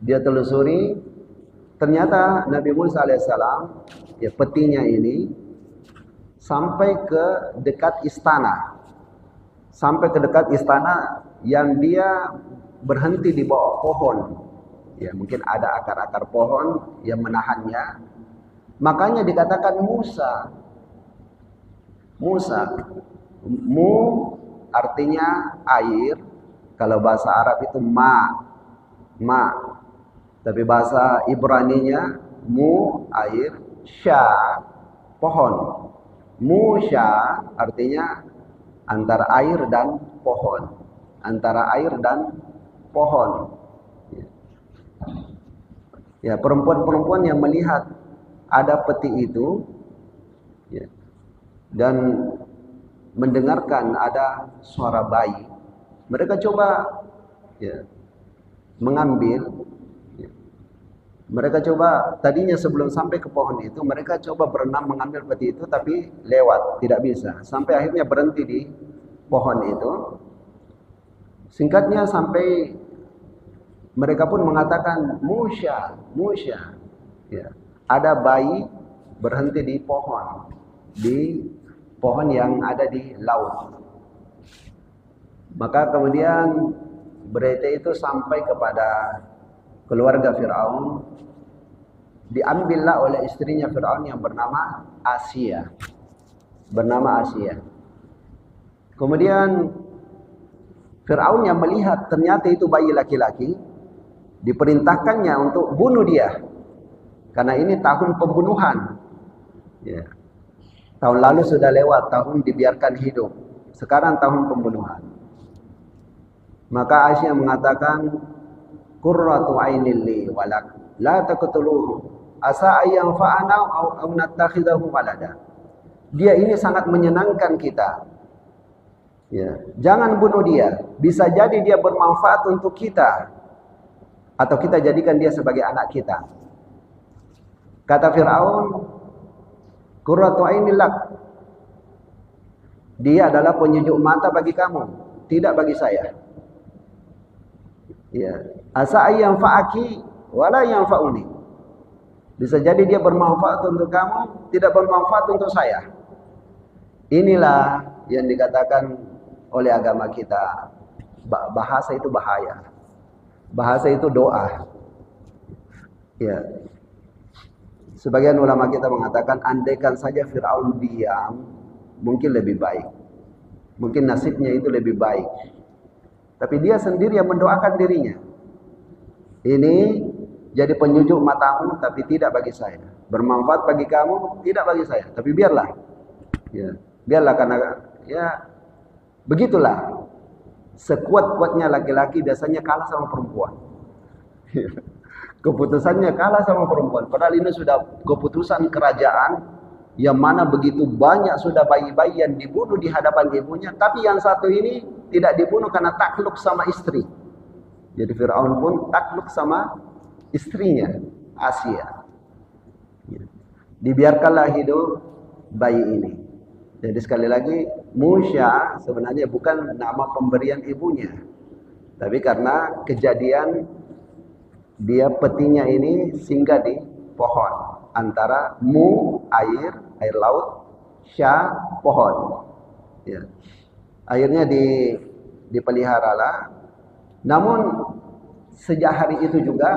S1: Dia telusuri, ternyata Nabi Musa alaihissalam, petinya ini sampai ke dekat istana. Sampai ke dekat istana yang dia berhenti di bawah pohon. Mungkin ada akar-akar pohon yang menahannya. Makanya dikatakan Musa. Mu artinya air. Kalau bahasa Arab itu ma. Tapi bahasa Ibraninya mu air, sya pohon. Musya artinya antara air dan pohon. Antara air dan pohon. Perempuan-perempuan yang melihat ada peti itu dan mendengarkan ada suara bayi, mereka coba mengambil. Mereka coba, tadinya sebelum sampai ke pohon itu, mereka coba berenang mengambil peti itu, tapi lewat, tidak bisa. Sampai akhirnya berhenti di pohon itu. Singkatnya sampai mereka pun mengatakan Musya. Ada bayi berhenti di pohon yang ada di laut. Maka kemudian berita itu sampai kepada keluarga Fir'aun. Diambillah oleh istrinya Fir'aun yang bernama Asia. Kemudian Fir'aun yang melihat ternyata itu bayi laki-laki, diperintahkannya untuk bunuh dia. Karena ini tahun pembunuhan. Tahun lalu sudah lewat, tahun dibiarkan hidup. Sekarang tahun pembunuhan. Maka Aisyah mengatakan, qurratu ainil li walak, la taqtuluhu, asa ayyang fa'ana aw nattakhidahu walada. Dia ini sangat menyenangkan kita. Jangan bunuh dia. Bisa jadi dia bermanfaat untuk kita, atau kita jadikan dia sebagai anak kita. Kata Fir'aun, qurratu ainil lak, dia adalah penyejuk mata bagi kamu, tidak bagi saya. Asa ayyang fa'aki wala yanfa'uni. Bisa jadi dia bermanfaat untuk kamu, tidak bermanfaat untuk saya. Inilah yang dikatakan oleh agama kita, bahasa itu bahaya. Bahasa itu doa. Sebagian ulama kita mengatakan, andaikan saja Fir'aun diam, mungkin lebih baik. Mungkin nasibnya itu lebih baik. Tapi dia sendiri yang mendoakan dirinya. Ini jadi penyejuk matamu, tapi tidak bagi saya. Bermanfaat bagi kamu, tidak bagi saya. Tapi biarlah. Biarlah, karena begitulah. Sekuat-kuatnya laki-laki biasanya kalah sama perempuan. Keputusannya kalah sama perempuan. Padahal ini sudah keputusan kerajaan, yang mana begitu banyak sudah bayi-bayi yang dibunuh di hadapan ibunya. Tapi yang satu ini tidak dibunuh karena takluk sama istri. Jadi Fir'aun pun takluk sama istrinya, Asia. Dibiarkanlah hidup bayi ini. Jadi sekali lagi, Musya sebenarnya bukan nama pemberian ibunya. Tapi karena kejadian dia petinya ini singgah di pohon. Antara mu, air laut, sya, pohon. Akhirnya dipeliharalah. Namun sejak hari itu juga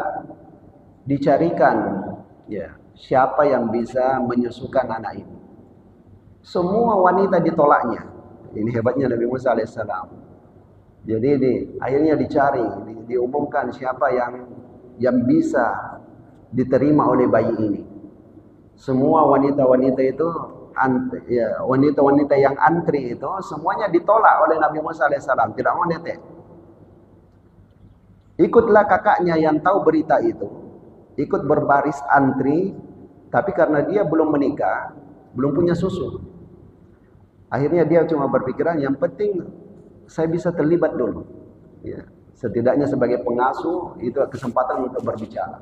S1: dicarikan ya siapa yang bisa menyusukan anak ini. Semua wanita ditolaknya. Ini hebatnya Nabi Musa alaihissalam. Jadi akhirnya dicari, diumumkan siapa yang bisa diterima oleh bayi ini. Semua wanita-wanita itu, wanita-wanita yang antri itu semuanya ditolak oleh Nabi Musa alaihissalam, tidak mau netek. Ikutlah kakaknya yang tahu berita itu, ikut berbaris antri, tapi karena dia belum menikah, belum punya susu. Akhirnya dia cuma berpikiran yang penting saya bisa terlibat dulu. Ya, setidaknya sebagai pengasuh itu kesempatan untuk berbicara.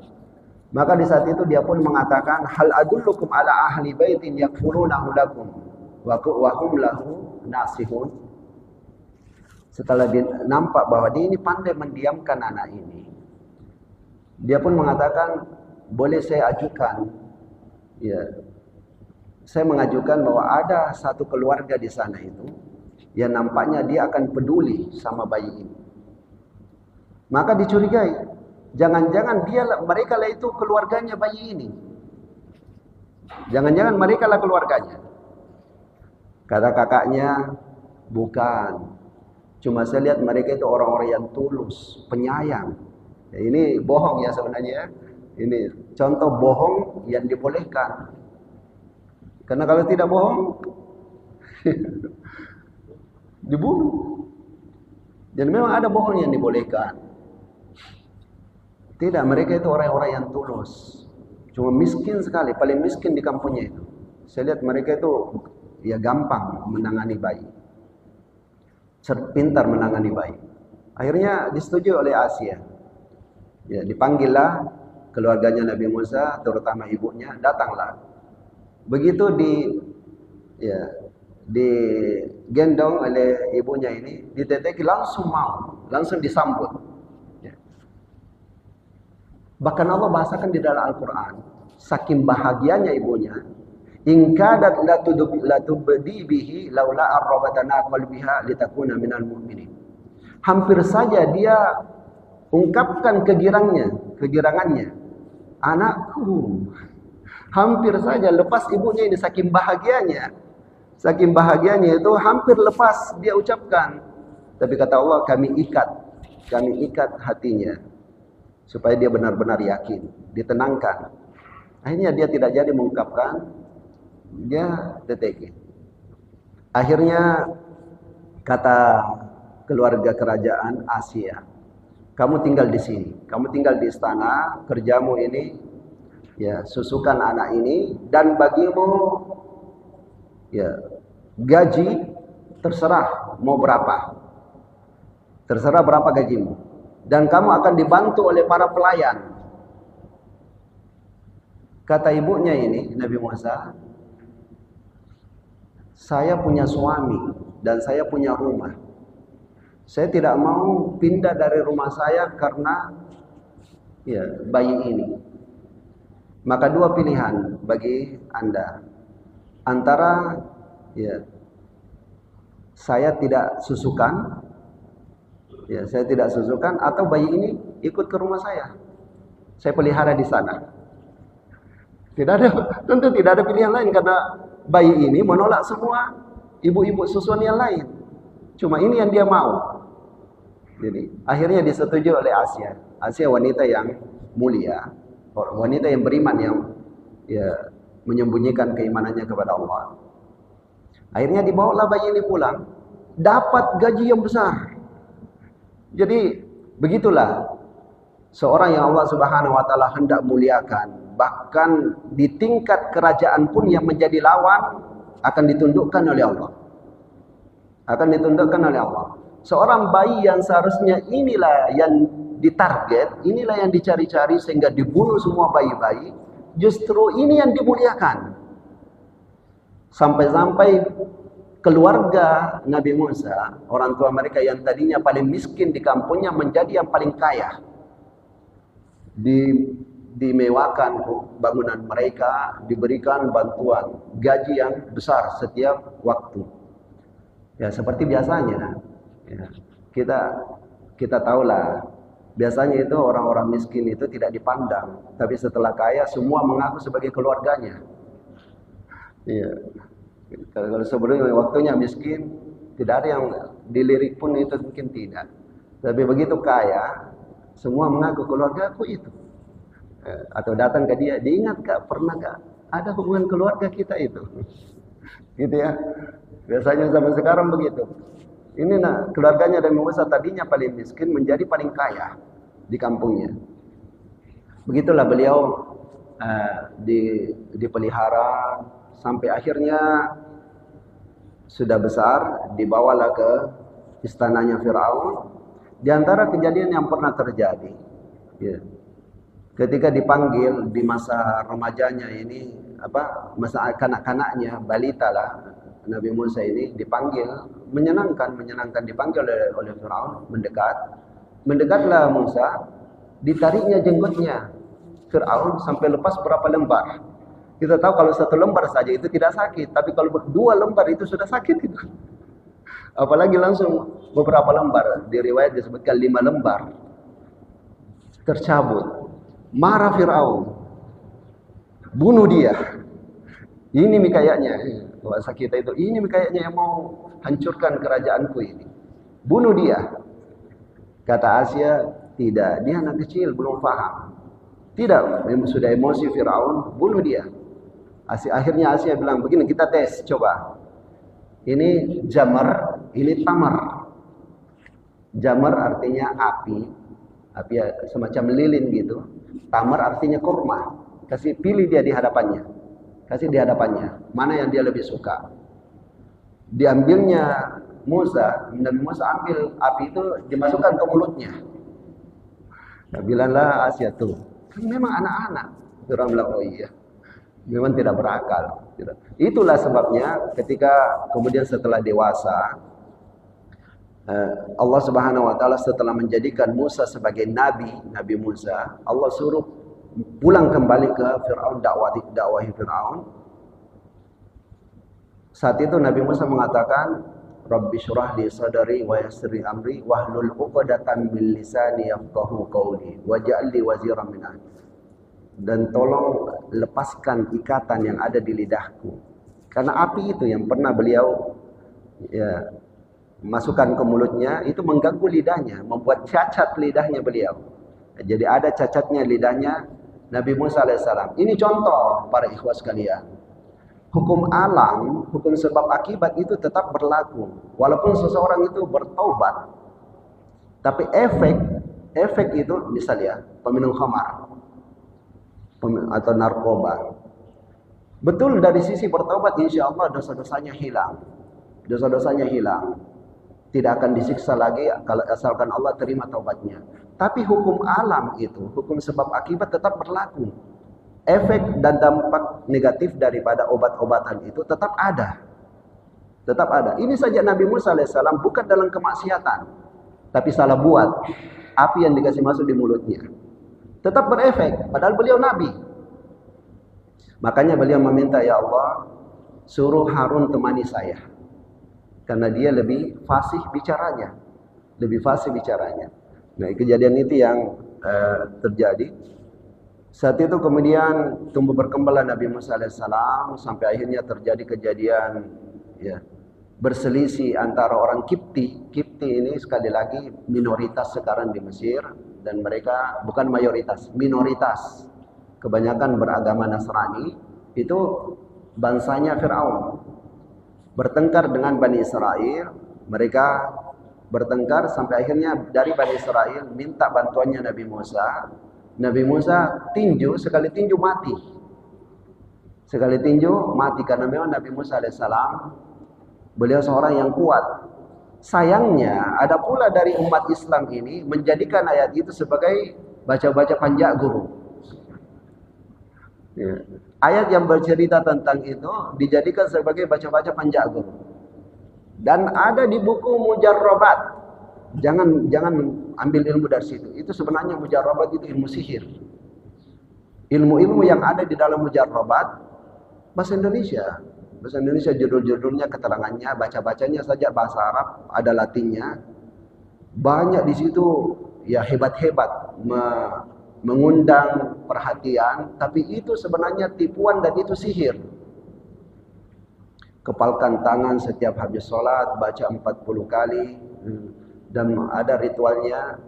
S1: Maka di saat itu dia pun mengatakan, hal adullukum ala ahli baitin yakfurunahu lakum wa hum lahu nasihun. Setelah dia nampak bahwa dia ini pandai mendiamkan anak ini, dia pun mengatakan, boleh saya ajukan, ya, saya mengajukan bahwa ada satu keluarga di sana itu yang nampaknya dia akan peduli sama bayi ini. Maka dicurigai, jangan-jangan mereka lah itu keluarganya bayi ini. Jangan-jangan mereka lah keluarganya. Kata kakaknya, bukan. Cuma saya lihat mereka itu orang-orang yang tulus, penyayang. Ya, ini bohong ya sebenarnya. Ini contoh bohong yang dibolehkan. Karena kalau tidak bohong, dibunuh. Dan memang ada bohong yang dibolehkan. Tidak, mereka itu orang-orang yang tulus. Cuma miskin sekali, paling miskin di kampungnya itu. Saya lihat mereka itu ya gampang menangani bayi. Pintar menangani bayi. Akhirnya disetujui oleh Asia. Ya, dipanggillah keluarganya Nabi Musa, terutama ibunya, datanglah. Begitu digendong oleh ibunya ini, diteteki langsung mau, langsung disambut. Ya. Bahkan Allah bahasakan di dalam Al-Quran, saking bahagianya ibunya, in kadat latubdi bihi laula arrabatana qalbiha litakuna minal mu'minin. Hampir saja dia ungkapkan kegirangannya. Anakku. Hampir saja lepas ibunya ini saking bahagianya. Saking bahagianya itu hampir lepas dia ucapkan. Tapi kata Allah, kami ikat hatinya. Supaya dia benar-benar yakin, ditenangkan. Akhirnya dia tidak jadi mengungkapkan, dia teteki. Akhirnya kata keluarga kerajaan Asia, kamu tinggal di sini, kamu tinggal di istana, kerjamu ini ya susukan anak ini, dan bagimu ya gaji terserah mau berapa, terserah berapa gajimu, dan kamu akan dibantu oleh para pelayan. Kata ibunya ini, Nabi Musa, saya punya suami dan saya punya rumah. Saya tidak mau pindah dari rumah saya karena ya bayi ini. Maka dua pilihan bagi Anda. Antara ya saya tidak susukan, atau bayi ini ikut ke rumah saya. Saya pelihara di sana. Tentu tidak ada pilihan lain karena bayi ini menolak semua ibu-ibu susuan yang lain. Cuma ini yang dia mau. Jadi akhirnya disetujui oleh Asia. Asia wanita yang mulia, wanita yang beriman, yang ya menyembunyikan keimanannya kepada Allah. Akhirnya dibawalah bayi ini pulang, dapat gaji yang besar. Jadi begitulah seorang yang Allah Subhanahu wa taala hendak muliakan, bahkan di tingkat kerajaan pun yang menjadi lawan akan ditundukkan oleh Allah. Akan ditundukkan oleh Allah. Seorang bayi yang seharusnya inilah yang ditarget, inilah yang dicari-cari sehingga dibunuh semua bayi-bayi, justru ini yang dimuliakan. Sampai-sampai keluarga Nabi Musa, orang tua mereka yang tadinya paling miskin di kampungnya menjadi yang paling kaya. Dimewakan bangunan mereka, diberikan bantuan, gaji yang besar setiap waktu. Ya seperti biasanya. Ya, kita tahulah. Biasanya itu orang-orang miskin itu tidak dipandang, tapi setelah kaya semua mengaku sebagai keluarganya. Iya. Kalau sebelumnya waktunya miskin, tidak ada yang dilirik pun itu mungkin tidak. Tapi begitu kaya, semua mengaku keluargaku itu. Atau datang ke dia, diingat gak, pernah gak ada hubungan keluarga kita itu. Gitu ya. Biasanya zaman sekarang begitu. Ini keluarganya Nabi Musa tadinya paling miskin menjadi paling kaya di kampungnya. Begitulah beliau dipelihara sampai akhirnya sudah besar, dibawalah ke istananya Firaun. Di antara kejadian yang pernah terjadi, ya, ketika dipanggil di masa remajanya ini, masa kanak-kanaknya, balita lah, Nabi Musa ini dipanggil, menyenangkan dipanggil oleh Firaun, mendekatlah Musa, ditariknya jenggotnya Firaun sampai lepas berapa lembar. Kita tahu kalau satu lembar saja itu tidak sakit, tapi kalau dua lembar itu sudah sakit itu. Apalagi langsung beberapa lembar, di riwayat disebutkan 5 lembar tercabut. Marah Firaun, bunuh dia. Ini kayaknya bahasa kita itu, ini kayaknya yang mau hancurkan kerajaanku ini. Bunuh dia. Kata Asia, tidak, dia anak kecil belum paham. Tidak, memang sudah emosi Firaun, bunuh dia. Akhirnya Asia bilang, begini kita tes, coba. Ini jamar, ini tamar. Jamar artinya api semacam lilin gitu. Tamar artinya kurma. Kasih pilih dia di hadapannya. Kasih di hadapannya. Mana yang dia lebih suka. Diambilnya Nabi Musa ambil api itu dimasukkan ke mulutnya. Nah, bilanglah Asia tuh, kan memang anak-anak. Orang bilang, oh iya. Memang tidak berakal. Itulah sebabnya ketika kemudian setelah dewasa, Allah Subhanahu wa taala setelah menjadikan Musa sebagai Nabi Musa, Allah suruh pulang kembali ke Firaun, dakwahi Firaun. Saat itu Nabi Musa mengatakan, Rabbi syrah li sadri wa yassir li amri wahlul 'uqdatam min lisani yafqahu qawli waj'al li waziran min ahli. Dan tolong lepaskan ikatan yang ada di lidahku. Karena api itu yang pernah beliau masukkan ke mulutnya, itu mengganggu lidahnya, membuat cacat lidahnya beliau. Jadi ada cacatnya lidahnya Nabi Musa alaihissalam. Ini contoh para ikhwas sekalian. Hukum alam, hukum sebab akibat itu tetap berlaku. Walaupun seseorang itu bertaubat. Tapi efek itu misalnya peminum khamar atau narkoba. Betul dari sisi bertobat insya Allah dosa-dosanya hilang. Dosa-dosanya hilang. Tidak akan disiksa lagi kalau asalkan Allah terima taubatnya. Tapi hukum alam itu, hukum sebab akibat tetap berlaku. Efek dan dampak negatif daripada obat-obatan itu tetap ada. Tetap ada. Ini saja Nabi Musa alaihissalam bukan dalam kemaksiatan, tapi salah buat. Api yang dikasih masuk di mulutnya tetap berefek, padahal beliau Nabi. Makanya beliau meminta, ya Allah, suruh Harun temani saya. Karena dia lebih fasih bicaranya. Nah, kejadian itu yang terjadi. Saat itu kemudian tumbuh berkembanglah Nabi Musa alaihissalam sampai akhirnya terjadi kejadian berselisih antara orang Kipti. Kipti ini sekali lagi minoritas sekarang di Mesir. Dan mereka bukan mayoritas, minoritas. Kebanyakan beragama Nasrani. Itu bangsanya Firaun. Bertengkar dengan Bani Israel. Mereka bertengkar sampai akhirnya dari Bani Israel minta bantuannya Nabi Musa. Nabi Musa tinju, sekali tinju mati. Sekali tinju mati karena memang Nabi Musa alaihissalam beliau seorang yang kuat. Sayangnya ada pula dari umat Islam ini menjadikan ayat itu sebagai baca-baca panjak guru. Ya. Ayat yang bercerita tentang itu dijadikan sebagai baca-baca panjak guru. Dan ada di buku Mujarrabat. Jangan ambil ilmu dari situ. Itu sebenarnya Mujarrabat itu ilmu sihir. Ilmu-ilmu yang ada di dalam Mujarrabat bahasa Indonesia. Bahasa Indonesia judul-judulnya, keterangannya, baca-bacanya saja bahasa Arab, ada Latinnya. Banyak di situ ya hebat-hebat mengundang perhatian, tapi itu sebenarnya tipuan dan itu sihir. Kepalkan tangan setiap habis sholat, baca 40 kali, dan ada ritualnya.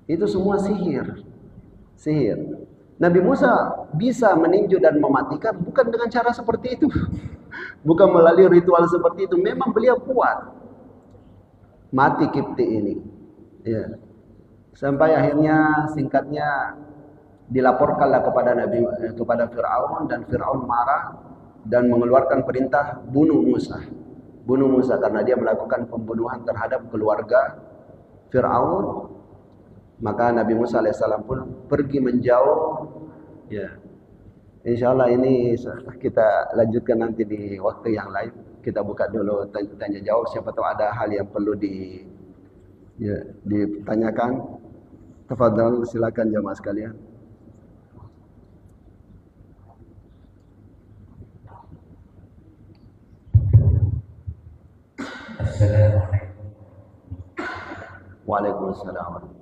S1: Itu semua sihir. Sihir. Nabi Musa bisa meninju dan mematikan bukan dengan cara seperti itu. Bukan melalui ritual seperti itu. Memang beliau kuat. Mati Kipti ini. Ya. Sampai akhirnya singkatnya dilaporkanlah kepada Fir'aun, dan Fir'aun marah dan mengeluarkan perintah bunuh Musa. Bunuh Musa karena dia melakukan pembunuhan terhadap keluarga Fir'aun. Maka Nabi Musa alaihissalam pun pergi menjauh. Ya. Insyaallah ini kita lanjutkan nanti di waktu yang lain. Kita buka dulu tanya jawab, siapa tahu ada hal yang perlu ditanyakan. Tafadhal, silakan jamaah sekalian.
S2: Assalamualaikum.
S1: Waalaikumsalam.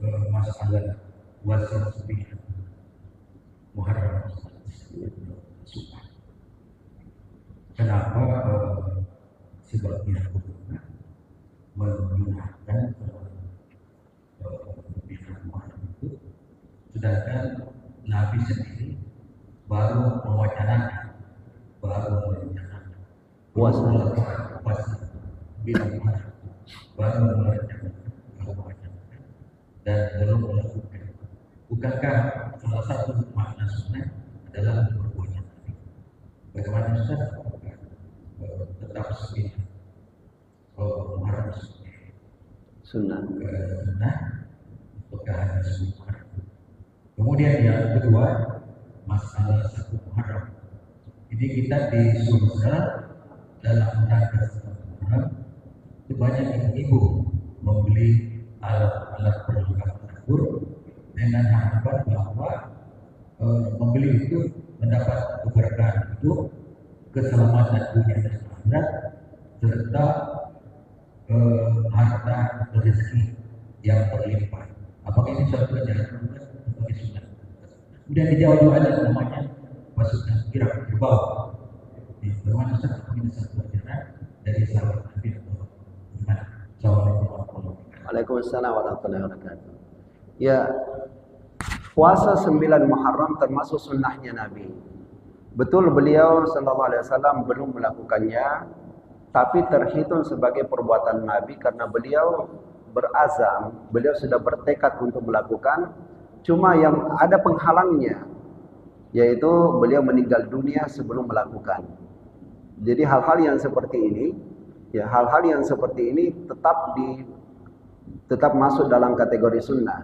S2: Masalah puasa sunnah Muharram. Kenapa sebagian ulama menggunakan bulan Muharram itu, sedangkan Nabi sendiri baru mewacanakan puasa bulan Muharram, baru mewacanakan dan belum melakukan. Bukankah salah satu makna sunnah adalah berpuasa? Bagaimana Ustaz? Tetap sunnah. Muharram sunnah. Sunnah. Apakah ada sunnah? Kemudian yang kedua, masalah satu Muharram. Jadi kita disuruh dalam rangka satu Muharram itu banyak ibu membeli alat-alat perlengkapan dapur dengan harapan bahwa membeli itu mendapat keberkahan itu, keselamatan dunia dan akhirat, serta harta atau rezeki yang berlimpah. Apakah ini suatu ajaran sebagai sunnah? Kemudian dijawab juga ada namanya maksudnya kira berbau. Bagaimana Ustaz, ini satu ajaran dari sahabat Nabi atau gimana? Assalamualaikum warahmatullahi wabarakatuh.
S1: Waalaikumsalam warahmatullahi wabarakatuh. Ya, puasa 9 Muharram termasuk sunnahnya Nabi. Betul beliau sallallahu alaihi wasallam belum melakukannya, tapi terhitung sebagai perbuatan Nabi karena beliau berazam, beliau sudah bertekad untuk melakukan. Cuma yang ada penghalangnya, yaitu beliau meninggal dunia sebelum melakukan. Jadi hal-hal yang seperti ini, ya hal-hal yang seperti ini tetap masuk dalam kategori sunnah.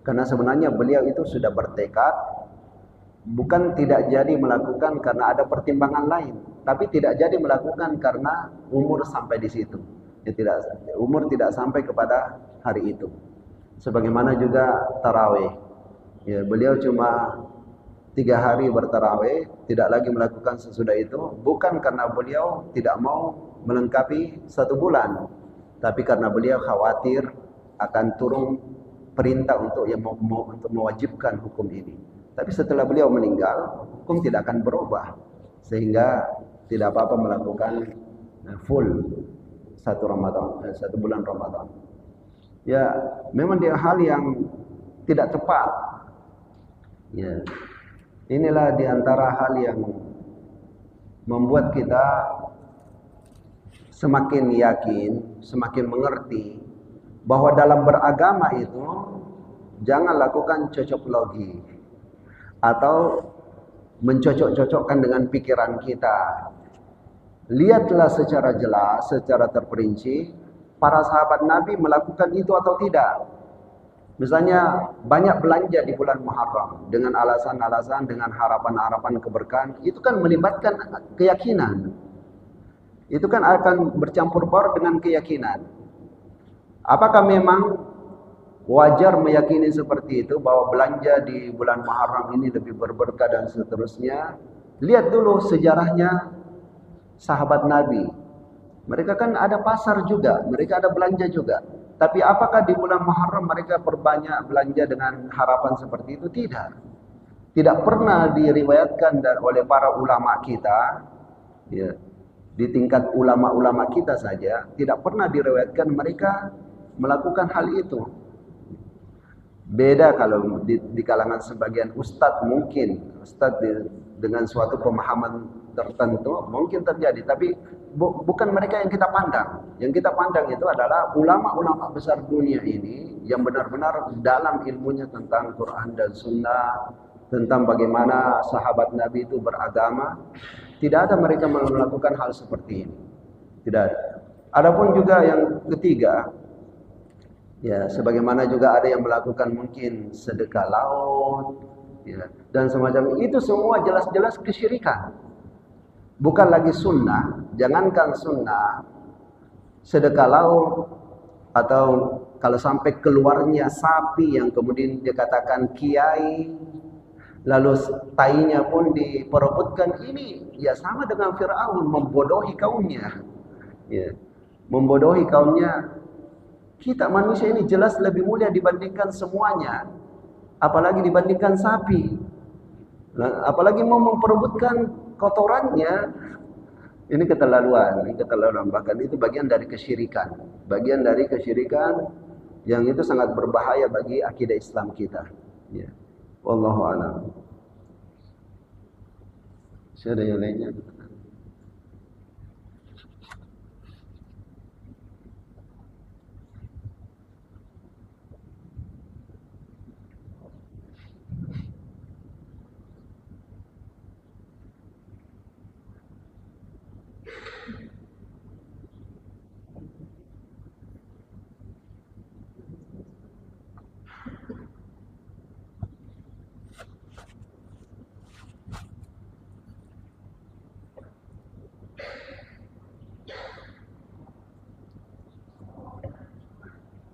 S1: Karena sebenarnya beliau itu sudah bertekad, bukan tidak jadi melakukan karena ada pertimbangan lain, tapi tidak jadi melakukan karena umur sampai di situ. Ya, umur tidak sampai kepada hari itu. Sebagaimana juga tarawih. Ya, beliau cuma 3 hari bertarawih, tidak lagi melakukan sesudah itu, bukan karena beliau tidak mau melengkapi 1 bulan, tapi karena beliau khawatir akan turun perintah untuk mewajibkan hukum ini. Tapi setelah beliau meninggal, hukum tidak akan berubah, sehingga tidak apa-apa melakukan full 1 bulan Ramadan. Ya, memang dia hal yang tidak tepat. Ya, inilah diantara hal yang membuat kita semakin yakin, semakin mengerti bahwa dalam beragama itu jangan lakukan cocok logi atau mencocok-cocokkan dengan pikiran kita. Lihatlah secara jelas, secara terperinci para sahabat Nabi melakukan itu atau tidak. Misalnya banyak belanja di bulan Muharram dengan alasan-alasan, dengan harapan-harapan keberkahan, itu kan melibatkan keyakinan. Itu kan akan bercampur baur dengan keyakinan. Apakah memang wajar meyakini seperti itu, bahwa belanja di bulan Muharram ini lebih berberkah dan seterusnya? Lihat dulu sejarahnya sahabat Nabi. Mereka kan ada pasar juga, mereka ada belanja juga. Tapi apakah di bulan Muharram mereka perbanyak belanja dengan harapan seperti itu? Tidak. Tidak pernah diriwayatkan oleh para ulama kita, ya, di tingkat ulama-ulama kita saja, tidak pernah diriwayatkan mereka melakukan hal itu. Beda kalau di kalangan sebagian ustadz, mungkin ustadz dengan suatu pemahaman tertentu mungkin terjadi, tapi bukan mereka yang kita pandang. Yang kita pandang itu adalah ulama-ulama besar dunia ini yang benar-benar dalam ilmunya tentang Quran dan Sunnah, tentang bagaimana sahabat Nabi itu beragama. Tidak ada mereka melakukan hal seperti ini. Tidak ada. Adapun juga yang ketiga, ya, sebagaimana juga ada yang melakukan mungkin sedekah laut, ya, dan semacam itu, semua jelas-jelas kesyirikan. Bukan lagi sunnah, jangankan sunnah, sedekah laut, atau kalau sampai keluarnya sapi yang kemudian dikatakan kiai, lalu tainya pun diperebutkan, ini ya sama dengan Fir'aun membodohi kaumnya. Ya, membodohi kaumnya. Kita manusia ini jelas lebih mulia dibandingkan semuanya, apalagi dibandingkan sapi. Nah, apalagi mau memperebutkan kotorannya. Ini keterlaluan, bahkan itu bagian dari kesyirikan. Bagian dari kesyirikan yang itu sangat berbahaya bagi akidah Islam kita. Ya. Wallahu a'lam. Ada yang lainnya?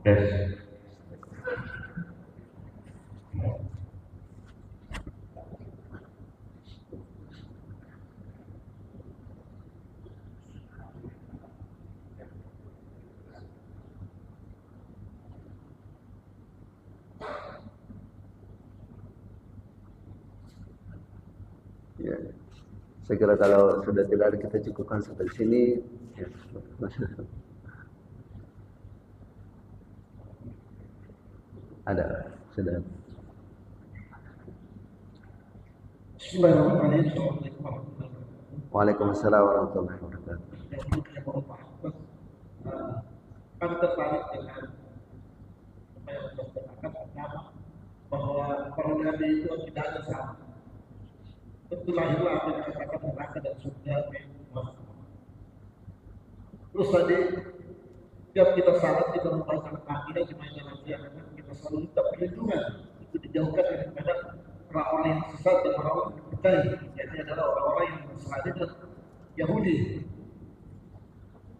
S2: Yes.
S1: Ya. Saya kira kalau sudah tidak ada, kita cukupkan sampai sini. Ya. Ada, sudah.
S3: Bismillahirrahmanirrahim.
S1: Waalaikumsalam warahmatullahi wabarakatuh.
S3: Kami tertarik dengan apa yang Anda katakan pertama, bahwa para nabi itu tidak ada sama. Tentu lahirlah apa yang dikatakan neraka dan surga. Terus tadi tiap kita salat, kita membaca akidah di nanti kita selalu minta perlindungan itu dijauhkan daripada orang-orang yang sesat dan orang-orang yang berkait. Jadi adalah orang-orang yang berseladi dan Yahudi.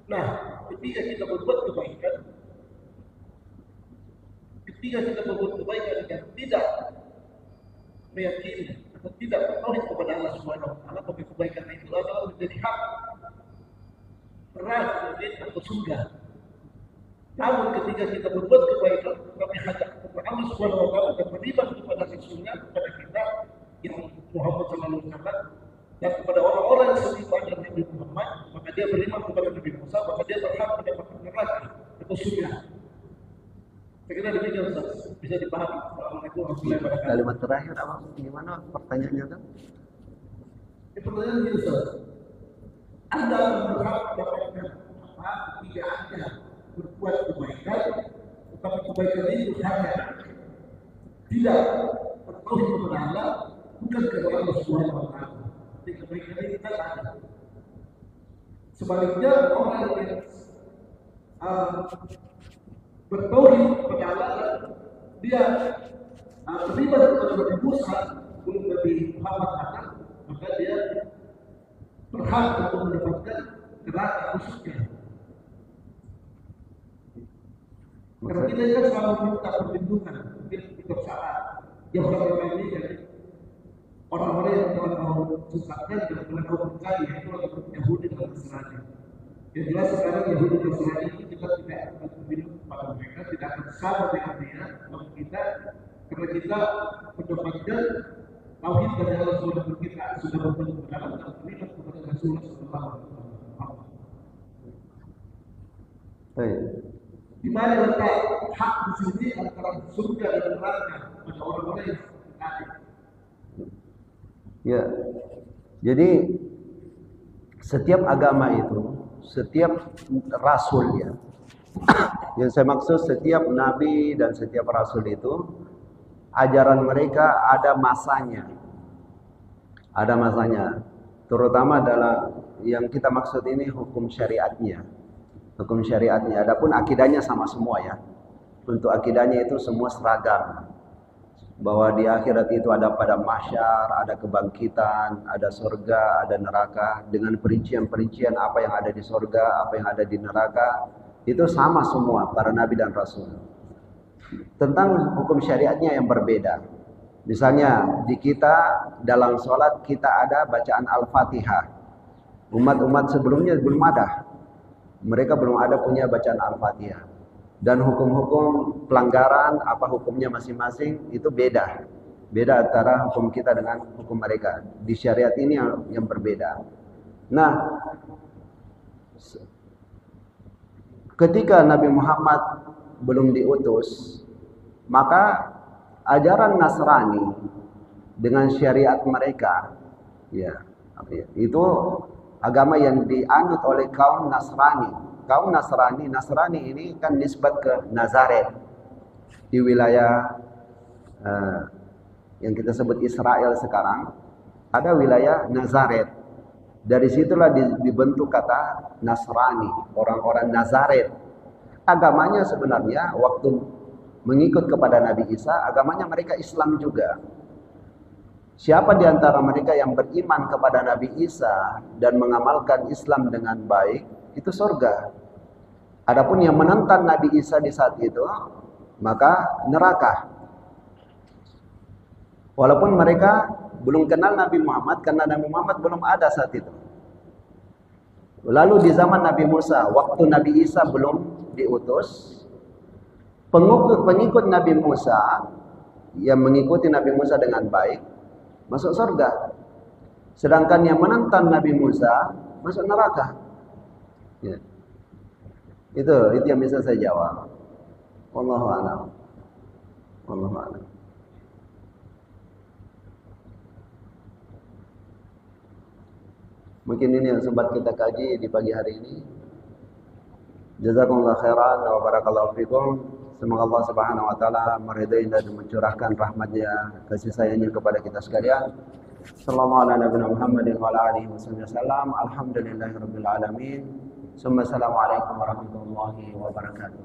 S3: Nah, ketika kita berbuat kebaikan dan tidak meyakini atau tidak bertauhid kepada Allah Subhanahu wa taala, maka kebaikan itu adalah menjadi hak neraka atau surga. Namun ketika kita berbuat kebaikan, kami hajat kepada Allah Subhanahu wa taala dan beriman kepada Rasulnya, kepada kita yang Muhammad sallallahu alaihi wasallam, dan kepada orang-orang yang seiman dengan Nabi Muhammad, maka dia beriman kepada Nabi Musa, maka dia berhak mendapatkan neraka atau surga. Saya kira demikian, Ustaz. Bisa dipahami. Assalamualaikum warahmatullahi wabarakatuh.
S1: Kalimat terakhir apa? Gimana pertanyaannya kan?
S3: Pertanyaan ini, Ustaz. Anda berhak mendapatkan apa ketika Anda berbuat kebaikan, tetapi kebaikan itu hanya tidak bertauhid kepada Allah, bukan kepada Allah Subhanahu wa taala. Jadi kebaikan itu tidak ada. Sebaliknya orang yang bertauhid kepada Allah, dia beriman kepada Nabi Musa, belum Nabi Muhammad datang, maka dia berhak untuk mendapatkan neraka khususnya. Karena kita kan selalu minta perlindungan, mungkin kita salah. Yang pertama ini dari orang-orang yang telah mau sesatkan Yang jelas sekarang Yahudi Nasrani itu kita tidak akan minum pada mereka, tidak akan sama dengan dia. Namun kita, karena kita mendapatkan tauhid dari Allah Subhanahu kita sudah berbentuk dalam dan beriman kepada Rasulullah Sallallahu Alaihi Wasallam.
S1: Baik.
S3: Di mana letak hak di sini antara surga dan neraka pada orang-orang yang tadi.
S1: Ya. Jadi setiap agama itu, setiap rasul ya. Yang saya maksud setiap nabi dan setiap rasul itu ajaran mereka ada masanya. Ada masanya. Terutama adalah yang kita maksud ini hukum syariatnya. Hukum syariatnya. Adapun akidahnya sama semua ya. Untuk akidahnya itu semua seragam. Bahwa di akhirat itu ada pada mahsyar, ada kebangkitan, ada surga, ada neraka. Dengan perincian-perincian apa yang ada di surga, apa yang ada di neraka. Itu sama semua para nabi dan rasul. Tentang hukum syariatnya yang berbeda. Misalnya di kita dalam sholat kita ada bacaan Al-Fatihah. Umat-umat sebelumnya belum ada. Mereka belum ada punya bacaan Al-Fatihah. Dan hukum-hukum pelanggaran, apa hukumnya masing-masing, itu beda. Beda antara hukum kita dengan hukum mereka. Di syariat ini yang berbeda. Nah, ketika Nabi Muhammad belum diutus, maka ajaran Nasrani dengan syariat mereka, ya, itu agama yang dianut oleh kaum Nasrani. Kaum Nasrani ini kan nisbat ke Nazaret di wilayah yang kita sebut Israel sekarang. Ada wilayah Nazaret. Dari situlah dibentuk kata Nasrani, orang-orang Nazaret. Agamanya sebenarnya waktu mengikut kepada Nabi Isa, agamanya mereka Islam juga. Siapa di antara mereka yang beriman kepada Nabi Isa dan mengamalkan Islam dengan baik, itu surga. Adapun yang menentang Nabi Isa di saat itu, maka neraka. Walaupun mereka belum kenal Nabi Muhammad, karena Nabi Muhammad belum ada saat itu. Lalu di zaman Nabi Musa, waktu Nabi Isa belum diutus, pengikut Nabi Musa yang mengikuti Nabi Musa dengan baik masuk surga. Sedangkan yang menentang Nabi Musa masuk neraka. Ya. Itu yang bisa saya jawab. Wallahu a'lam. Wallahu a'lam. Mungkin ini yang sempat kita kaji di pagi hari ini. Jazakumullah khairan wa barakallahu fikum. Semoga Allah Subhanahu wa taala meridai dan mencurahkan rahmat-Nya, kasih sayang-Nya kepada kita sekalian. Sallallahu ala nabiyina Muhammadin wa ala alihi wasallam. Alhamdulillahirabbil alamin. Assalamualaikum warahmatullahi wabarakatuh.